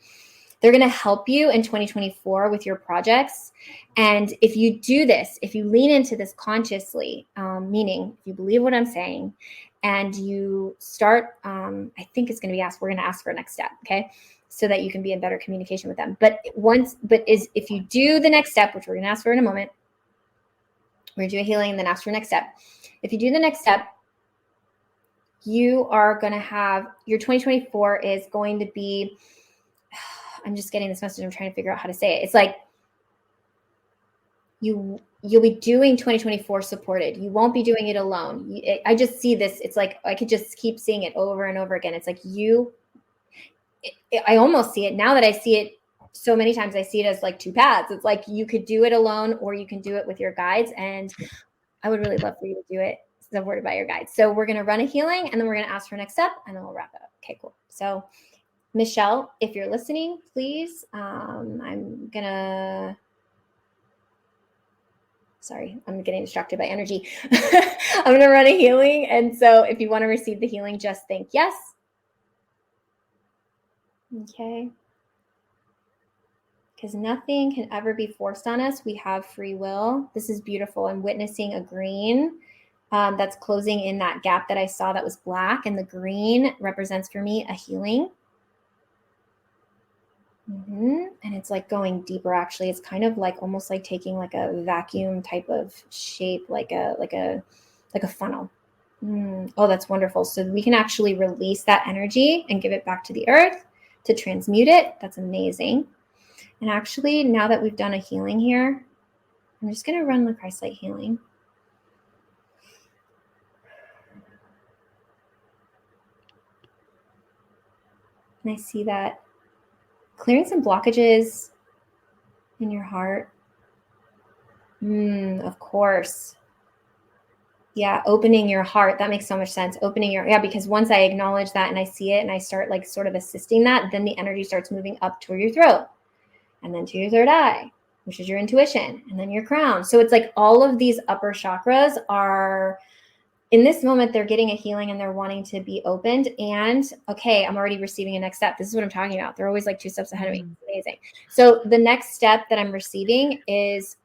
They're going to help you in 2024 with your projects. And if you do this, if you lean into this consciously, meaning if you believe what I'm saying and you start, I think it's going to be we're going to ask for a next step. Okay. So that you can be in better communication with them. If you do the next step, which we're going to ask for in a moment, we're going to do a healing and then ask for next step. If you do the next step, you are going to have your 2024 is going to be, I'm just getting this message. I'm trying to figure out how to say it. It's like you'll be doing 2024 supported. You won't be doing it alone. I just see this. It's like, I could just keep seeing it over and over again. It's like I almost see it now that I see it so many times. I see it as like two paths. It's like you could do it alone or you can do it with your guides. And I would really love for you to do it supported by your guides. So we're going to run a healing and then we're going to ask for next step and then we'll wrap it up. Okay, cool. So Michelle, if you're listening, please, I'm getting distracted by energy. I'm going to run a healing. And so if you want to receive the healing, just think yes. Okay. Because nothing can ever be forced on us. We have free will. This is beautiful. I'm witnessing a green that's closing in that gap that I saw that was black. And the green represents for me a healing. And it's like going deeper. Actually, it's kind of like almost like taking like a vacuum type of shape, like a funnel. Oh, that's wonderful. So we can actually release that energy and give it back to the earth to transmute it. That's amazing. And actually, now that we've done a healing here, I'm just going to run the Christ light healing. And I see that clearing some blockages in your heart. Of course. Yeah, opening your heart. That makes so much sense. Because once I acknowledge that and I see it and I start like sort of assisting that, then the energy starts moving up toward your throat and then to your third eye, which is your intuition, and then your crown. So it's like all of these upper chakras are, in this moment, they're getting a healing and they're wanting to be opened. And okay, I'm already receiving a next step. This is what I'm talking about. They're always like 2 steps ahead of me. It's amazing. So the next step that I'm receiving is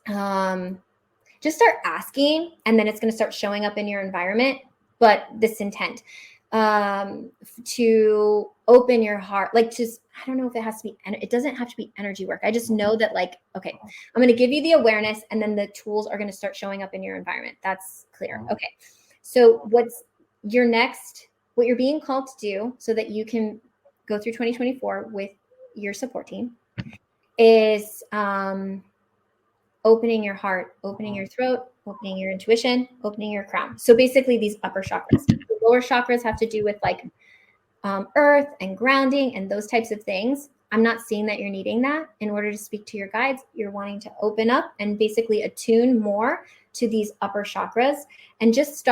just start asking, and then it's going to start showing up in your environment. But this intent to open your heart, like just, I don't know if it has to be, it doesn't have to be energy work. I just know that like, okay, I'm going to give you the awareness and then the tools are going to start showing up in your environment. That's clear. Okay. So what's your next, what you're being called to do so that you can go through 2024 with your support team is, opening your heart, opening your throat, opening your intuition, opening your crown. So basically these upper chakras. The lower chakras have to do with like earth and grounding and those types of things. I'm not seeing that you're needing that. In order to speak to your guides, you're wanting to open up and basically attune more to these upper chakras and just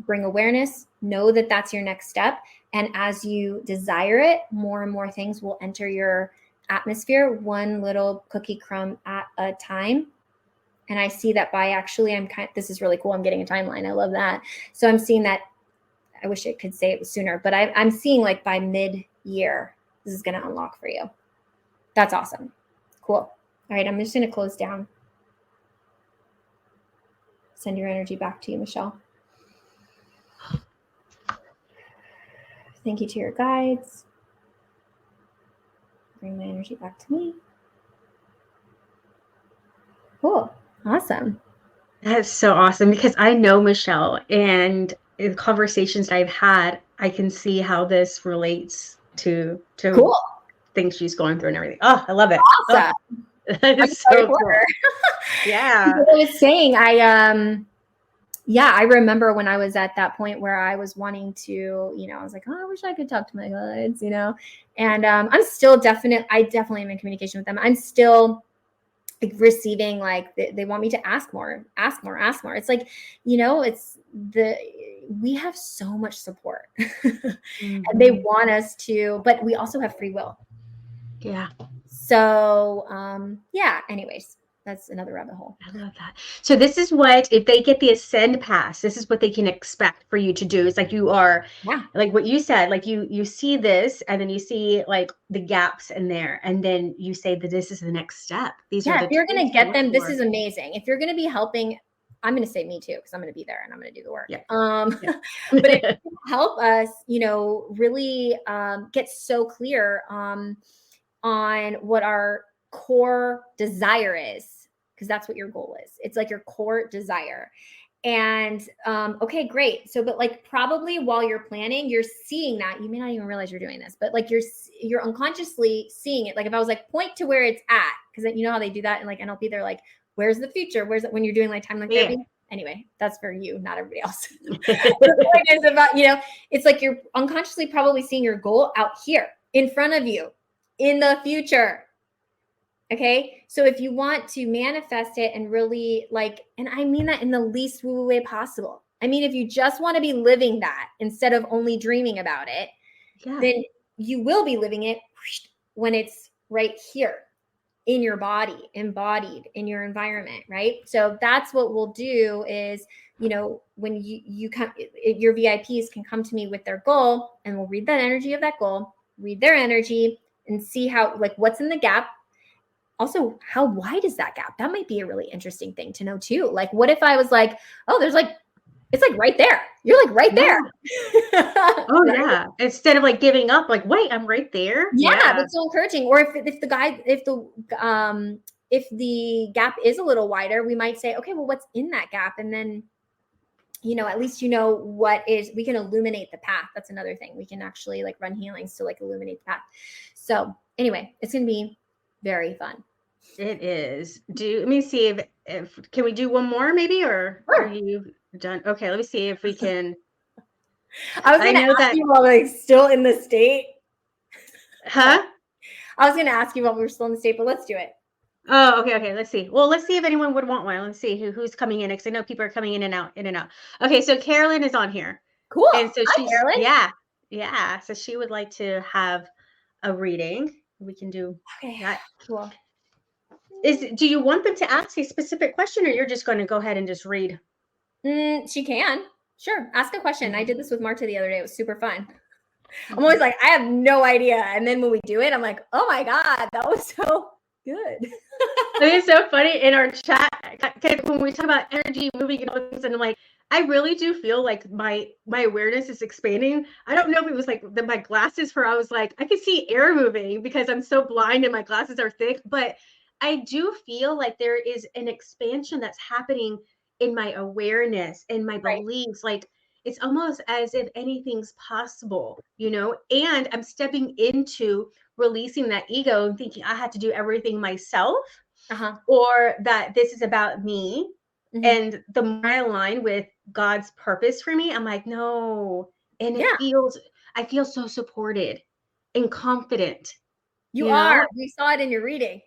bring awareness, know that that's your next step. And as you desire it, more and more things will enter your atmosphere, one little cookie crumb at a time. And I see that this is really cool. I'm getting a timeline. I love that. So I'm seeing that. I wish I could say it was sooner, but I'm seeing like by mid-year, this is going to unlock for you. That's awesome. Cool. All right. I'm just going to close down. Send your energy back to you, Michelle. Thank you to your guides. Bring my energy back to me. Cool. Awesome.
That's so awesome because I know Michelle, and in the conversations I've had, I can see how this relates to
cool
things she's going through and everything. Oh, I love it.
Awesome.
Oh, that is so cool. Yeah.
I was saying, yeah, I remember when I was at that point where I was wanting to, I was like, oh, I wish I could talk to my guides, and I'm still I definitely am in communication with them. I'm still like receiving, like they want me to ask more. It's like, we have so much support and they want us to, but we also have free will.
Yeah.
So, yeah, anyways, that's another rabbit hole.
I love that. So this is what, if they get the ascend pass, this is what they can expect for you to do. It's like you are, like what you said, like you see this, and then you see like the gaps in there, and then you say that this is the next step. These are the
if you're going to get them, this
for.
is amazing. If you're going to be helping, I'm going to say me too, because I'm going to be there and I'm going to do the work.
Yeah.
But it can help us, really get so clear on what our core desire is, because that's what your goal is. It's like your core desire. And okay, great. So, but like probably while you're planning, you're seeing that. You may not even realize you're doing this, but like you're unconsciously seeing it. Like if I was like, point to where it's at, because you know how they do that in like NLP, they're like, where's the future? Where's it when you're doing like timeline therapy? Anyway, that's for you, not everybody else. The point is about, it's like you're unconsciously probably seeing your goal out here in front of you in the future. Okay. So if you want to manifest it and really like, and I mean that in the least woo-woo way possible. I mean, if you just want to be living that instead of only dreaming about it, then you will be living it when it's right here in your body, embodied in your environment. Right. So that's what we'll do is, when you come, your VIPs can come to me with their goal, and we'll read that energy of that goal, read their energy, and see how, like, what's in the gap. Also, how wide is that gap? That might be a really interesting thing to know too. Like, what if I was like, oh, there's like, it's like right there. You're like right there.
Oh, right? Yeah. Instead of like giving up, like, wait, I'm right there.
Yeah, that's so encouraging. Or if the gap is a little wider, we might say, okay, well, what's in that gap? And then, at least we can illuminate the path. That's another thing. We can actually like run healings to like illuminate the path. So anyway, it's going to be very fun.
It is. Let me see if can we do one more maybe, or are you done? Okay, let me see if we can.
I was going to ask you while like still in the state.
Huh?
I was going to ask you while we were still in the state, but let's do it.
Oh, okay. Let's see. Well, let's see if anyone would want one. Let's see who's coming in, because I know people are coming in and out. Okay, so Carolyn is on here.
Cool.
And so
Hi, Carolyn.
Yeah. So she would like to have a reading. We can do that.
Cool.
Do you want them to ask a specific question, or you're just going to go ahead and just read?
She can. Sure. Ask a question. I did this with Marta the other day. It was super fun. I'm always like, I have no idea. And then when we do it, I'm like, oh my God, that was so good.
I mean, it's so funny in our chat when we talk about energy, moving, and all things, and I'm like, I really do feel like my awareness is expanding. I don't know if it was like my glasses, where I was like, I could see air moving because I'm so blind and my glasses are thick, but I do feel like there is an expansion that's happening in my awareness and my beliefs. Like it's almost as if anything's possible, and I'm stepping into releasing that ego and thinking I had to do everything myself, or that this is about me. Mm-hmm. And the more I align with God's purpose for me, I'm like, no. And I feel so supported and confident.
You are. We saw it in your reading.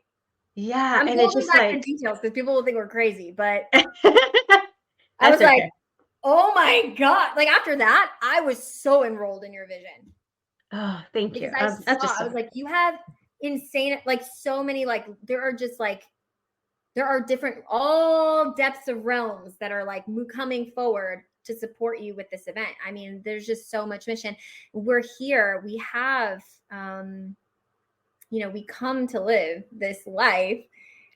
Yeah.
I'm
and it's just like
the details because people will think we're crazy, but I was like, oh my God. Like after that, I was so enrolled in your vision.
Oh, thank you.
I was like, you have insane, like so many, like there are different, all depths of realms that are like coming forward to support you with this event. I mean, there's just so much mission. We're here. We have, we come to live this life.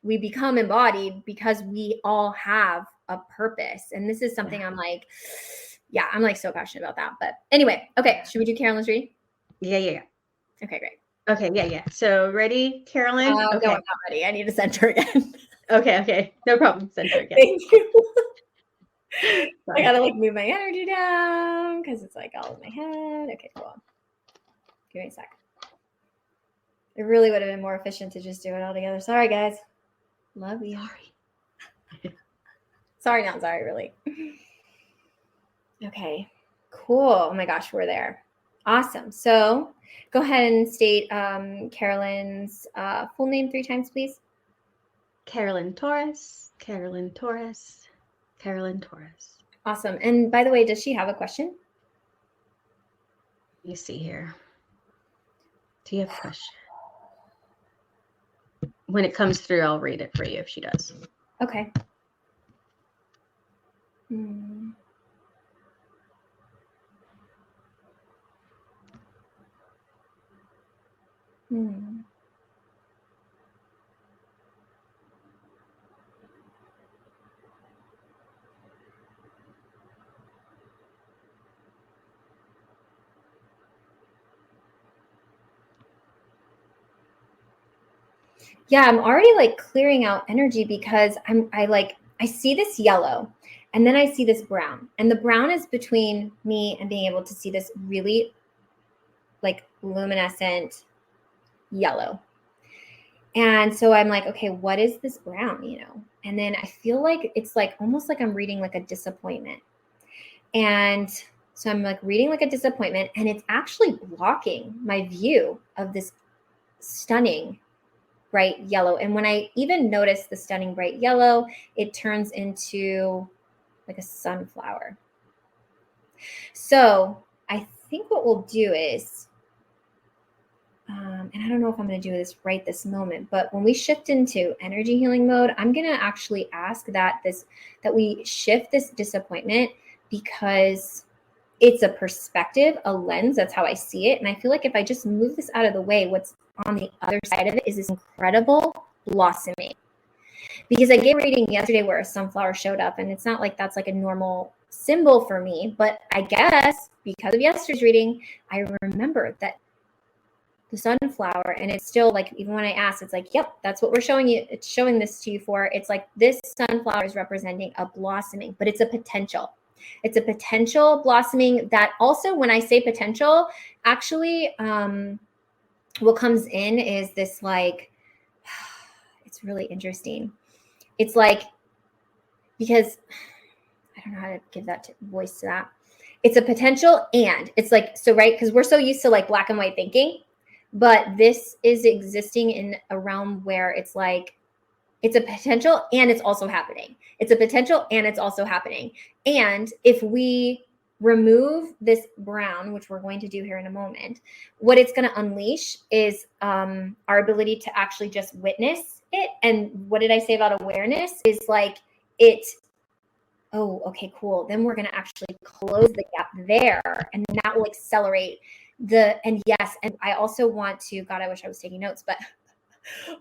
We become embodied because we all have a purpose. And this is something I'm like, I'm like so passionate about that. But anyway, okay. Should we do Carolyn's read?
Yeah.
Okay, great.
Okay, yeah. So ready, Carolyn?
Okay. No, I'm not ready. I need to send her again.
Okay. No problem. Send her again.
Thank you. I gotta like move my energy down because it's like all in my head. Okay, cool. Give me a sec. It really would have been more efficient to just do it all together. Sorry, guys. Love you.
Sorry.
Sorry, not sorry, really. Okay, cool. Oh my gosh, we're there. Awesome. So go ahead and state Carolyn's full name 3 times, please.
Carolyn Torres, Carolyn Torres, Carolyn Torres.
Awesome. And by the way, does she have a question?
Let me see here. Do you have a question? When it comes through, I'll read it for you if she does.
Okay. Hmm. Yeah, I'm already like clearing out energy because I see this yellow and then I see this brown, and the brown is between me and being able to see this really like luminescent yellow. And so I'm like, okay, what is this brown, And then I feel like it's like almost like I'm reading like a disappointment. And so I'm like reading like a disappointment, and it's actually blocking my view of this stunning bright yellow. And when I even notice the stunning bright yellow, it turns into like a sunflower. So I think what we'll do is, and I don't know if I'm going to do this right this moment, but when we shift into energy healing mode, I'm going to actually ask that we shift this disappointment, because it's a perspective, a lens. That's how I see it. And I feel like if I just move this out of the way, what's on the other side of it is this incredible blossoming. Because I gave a reading yesterday where a sunflower showed up, and it's not like that's like a normal symbol for me, but I guess because of yesterday's reading, I remember that the sunflower, and it's still like, even when I asked, it's like, yep, that's what we're showing you. It's showing this to you for. It's like this sunflower is representing a blossoming, but it's a potential. It's a potential blossoming that also, when I say potential, actually what comes in is this like, it's really interesting. It's like, because I don't know how to give that voice to that. It's a potential, and it's like, so, right? Because we're so used to like black and white thinking, but this is existing in a realm where it's like, it's a potential and it's also happening. It's a potential and it's also happening. And if we remove this brown, which we're going to do here in a moment, what it's going to unleash is our ability to actually just witness it. And what did I say about awareness? Is like it, oh, okay, cool. Then we're going to actually close the gap there, and that will accelerate and yes, and I also want to, God, I wish I was taking notes, but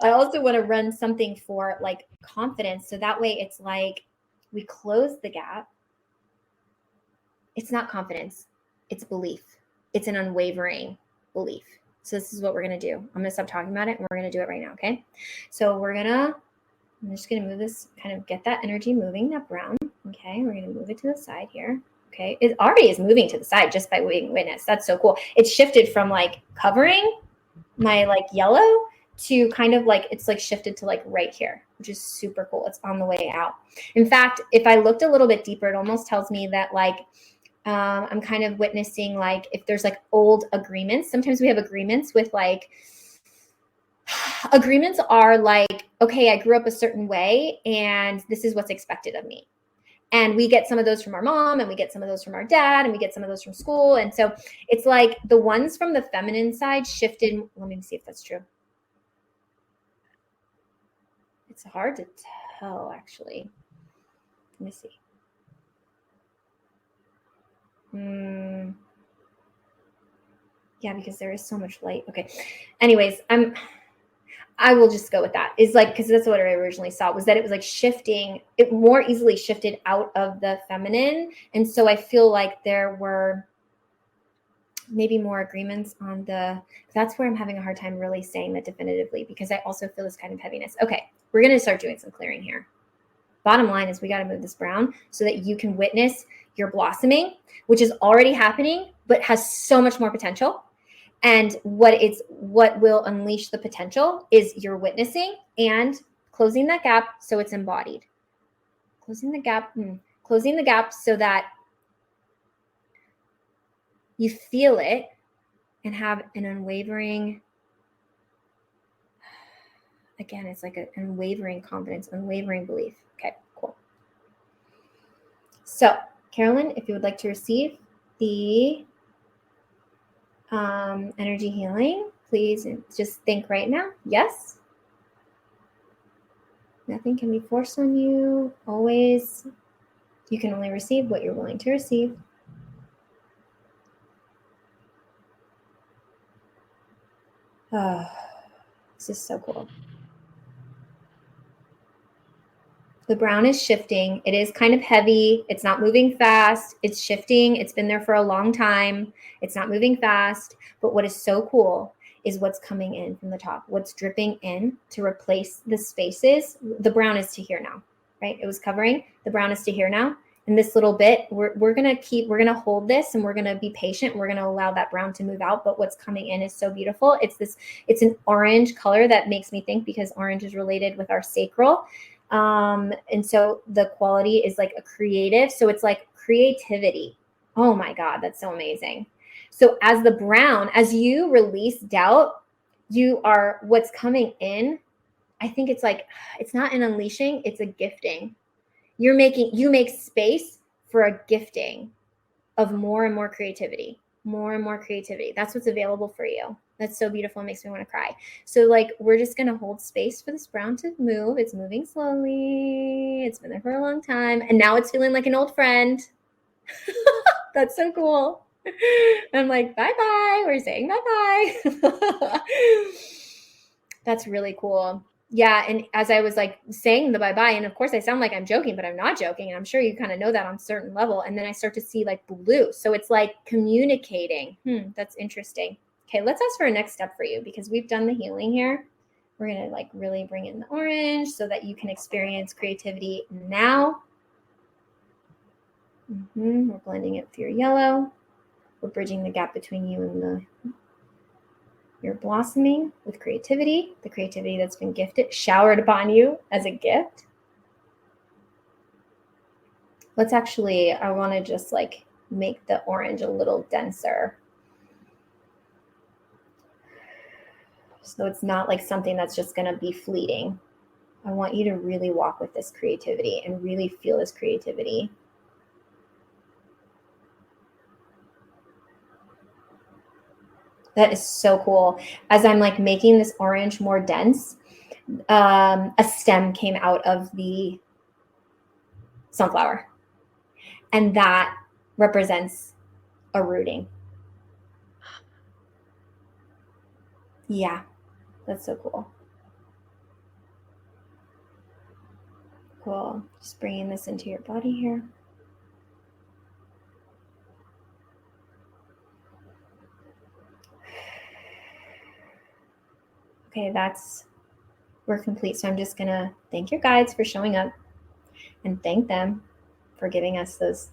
I also want to run something for like confidence. So that way it's like we close the gap. It's not confidence. It's belief. It's an unwavering belief. So this is what we're going to do. I'm going to stop talking about it, and we're going to do it right now. Okay. So I'm just going to move this, kind of get that energy moving, that brown. Okay. We're going to move it to the side here. Okay. It already is moving to the side just by being witness. That's so cool. It's shifted from like covering my like yellow to kind of like, it's like shifted to like right here, which is super cool. It's on the way out. In fact, if I looked a little bit deeper, it almost tells me that like, I'm kind of witnessing like if there's like old agreements. Sometimes we have agreements with like, agreements are like, okay, I grew up a certain way and this is what's expected of me. And we get some of those from our mom, and we get some of those from our dad, and we get some of those from school. And so it's like the ones from the feminine side shifted. Let me see if that's true. It's hard to tell, actually. Let me see. Yeah, because there is so much light. Okay. Anyways, I will just go with that. Is like, because that's what I originally saw, was that it was like shifting, it more easily shifted out of the feminine. And so I feel like there were maybe more agreements on that's where I'm having a hard time really saying that definitively, because I also feel this kind of heaviness. Okay, we're going to start doing some clearing here. Bottom line is we got to move this brown so that you can witness your blossoming, which is already happening, but has so much more potential. And what will unleash the potential is your witnessing and closing that gap so it's embodied. Closing the gap so that you feel it and have an unwavering, again, it's like an unwavering confidence, unwavering belief. Okay, cool. So, Carolyn, if you would like to receive the energy healing, please just think right now. Yes. Nothing can be forced on you. Always, you can only receive what you're willing to receive. Oh, this is so cool. The brown is shifting. It is kind of heavy. It's not moving fast. It's shifting. It's been there for a long time. It's not moving fast. But what is so cool is what's coming in from the top, what's dripping in to replace the spaces. The brown is to here now, right? It was covering. The brown is to here now. And this little bit, we're going to hold this, and we're going to be patient. We're going to allow that brown to move out. But what's coming in is so beautiful. It's an orange color that makes me think, because orange is related with our sacral. And so the quality is like a creative. So it's like creativity. Oh my God, that's so amazing. So as the brown, as you release doubt, what's coming in, I think it's like, it's not an unleashing, it's a gifting. You make space for a gifting of more and more creativity, more and more creativity. That's what's available for you. That's so beautiful. It makes me want to cry. So like, we're just going to hold space for this brown to move. It's moving slowly. It's been there for a long time. And now it's feeling like an old friend. That's so cool. I'm like, bye-bye. We're saying bye-bye. That's really cool. Yeah. And as I was like saying the bye-bye, and of course I sound like I'm joking, but I'm not joking. And I'm sure you kind of know that on a certain level. And then I start to see like blue. So it's like communicating. That's interesting. Okay, let's ask for a next step for you, because we've done the healing here. We're going to like really bring in the orange so that you can experience creativity now. We're blending it with your yellow. We're bridging the gap between you and you're blossoming with creativity, the creativity that's been gifted, showered upon you as a gift. Let's actually, I want to just like make the orange a little denser. So it's not like something that's just going to be fleeting. I want you to really walk with this creativity and really feel this creativity. That is so cool. As I'm like making this orange more dense, a stem came out of the sunflower. And that represents a rooting. Yeah, that's so cool. Cool. Just bringing this into your body here. Okay, we're complete. So I'm just going to thank your guides for showing up and thank them for giving us those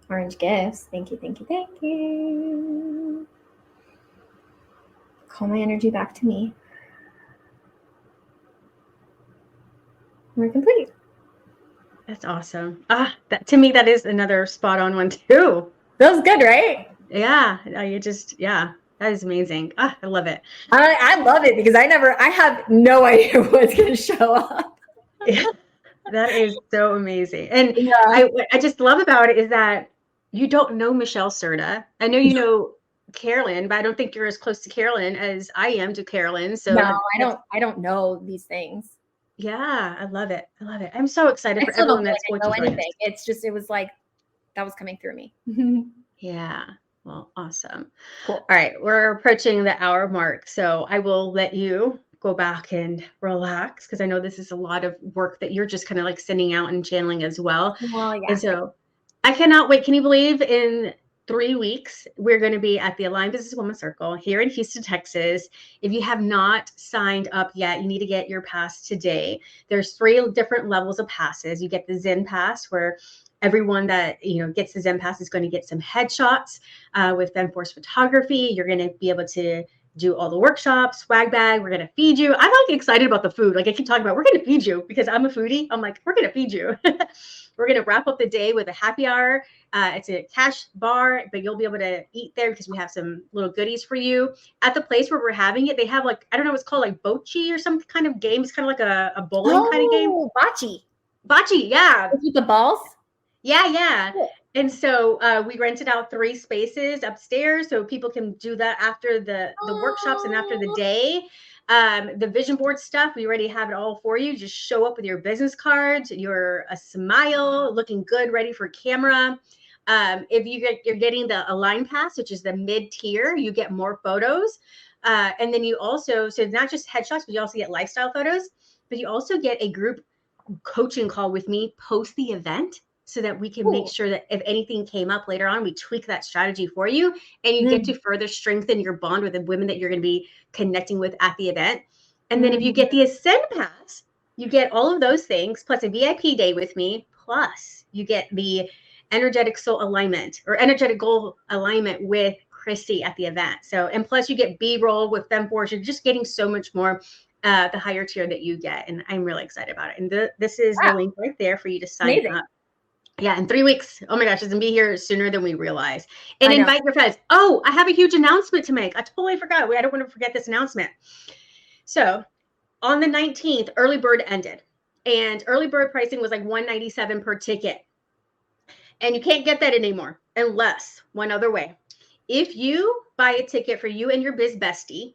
orange gifts. Thank you, thank you, thank you. Call my energy back to me. We're complete.
That's awesome. To me, that is another spot on one too.
That was good, right?
Yeah. That is amazing. I love it.
I love it, because I have no idea what's going to show up.
Yeah, that is so amazing. And I just love about it is that you don't know Michelle Serta. I know you know Carolyn, but I don't think you're as close to Carolyn as I am to Carolyn. So
no, I don't know these things.
Yeah, I love it. I love it. I'm so excited for everyone that's going to join us.
It's just, it was like, that was coming through me.
Yeah. Well, awesome.
Cool.
All right. We're approaching the hour mark. So I will let you go back and relax, because I know this is a lot of work that you're just kind of like sending out and channeling as well.
Well, yeah.
And so I cannot wait. Can you believe in 3 weeks, we're going to be at the Aligned Businesswoman Circle here in Houston, Texas. If you have not signed up yet, you need to get your pass today. There's 3 different levels of passes. You get the Zen Pass, where everyone that gets the Zen Pass is going to get some headshots with Zen Force photography. You're going to be able to do all the workshops, swag bag. We're going to feed you. I'm like excited about the food. Like I keep talking about, we're going to feed you because I'm a foodie. I'm like, we're going to feed you. We're going to wrap up the day with a happy hour. It's a cash bar, but you'll be able to eat there because we have some little goodies for you. At the place where we're having it, they have like, I don't know, it's called like bocce or some kind of game. It's kind of like a bowling kind of game.
Bocce.
Bocce, yeah.
With the balls?
Yeah.
Cool.
And so we rented out 3 spaces upstairs so people can do that after the workshops and after the day. The vision board stuff, we already have it all for you. Just show up with your business cards, a smile, looking good, ready for camera. If you're getting the Align Pass, which is the mid-tier, you get more photos. And then you also, so it's not just headshots, but you also get lifestyle photos, but you also get a group coaching call with me post the event so that we can make sure that if anything came up later on, we tweak that strategy for you and you get to further strengthen your bond with the women that you're going to be connecting with at the event. And then if you get the Ascend Pass, you get all of those things plus a VIP day with me, plus you get the energetic soul alignment or energetic goal alignment with Chrissy at the event. So, and plus you get B-roll with FemForce. You're just getting so much more the higher tier that you get. And I'm really excited about it. And this is the link right there for you to sign up. Yeah, in 3 weeks. Oh my gosh, it's gonna be here sooner than we realize. And invite your friends. Oh, I have a huge announcement to make. I totally forgot. I don't want to forget this announcement. So on the 19th, early bird ended. And early bird pricing was like $197 per ticket. And you can't get that anymore unless one other way. If you buy a ticket for you and your biz bestie,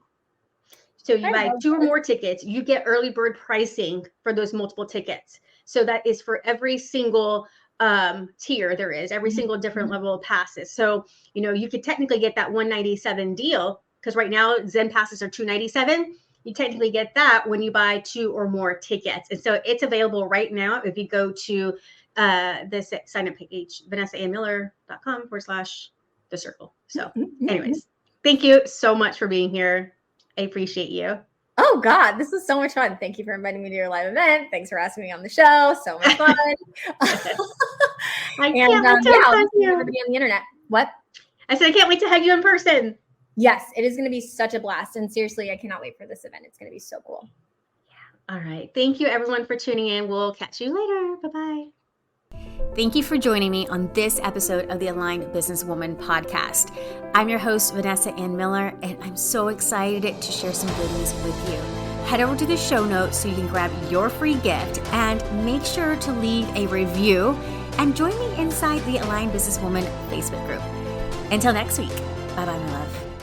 so you buy 2 or more tickets, you get early bird pricing for those multiple tickets. So that is for every single tier there is, every single different level of passes. So, you could technically get that $197 deal because right now Zen passes are $297. You technically get that when you buy 2 or more tickets. And so it's available right now. If you go to this sign up page, vanessaandmiller.com/the circle. So anyways, thank you so much for being here. I appreciate you.
Oh God, this was so much fun. Thank you for inviting me to your live event. Thanks for asking me on the show. So much fun.
I can't wait to hug you.
Everybody on the internet. What?
I said, I can't wait to hug you in person.
Yes, it is going to be such a blast. And seriously, I cannot wait for this event. It's going to be so cool.
Yeah. All right. Thank you everyone for tuning in. We'll catch you later. Bye-bye.
Thank you for joining me on this episode of the Aligned Businesswoman podcast. I'm your host, Vanessa Ann Miller, and I'm so excited to share some goodies with you. Head over to the show notes so you can grab your free gift and make sure to leave a review and join me inside the Aligned Businesswoman Facebook group. Until next week, bye-bye, my love.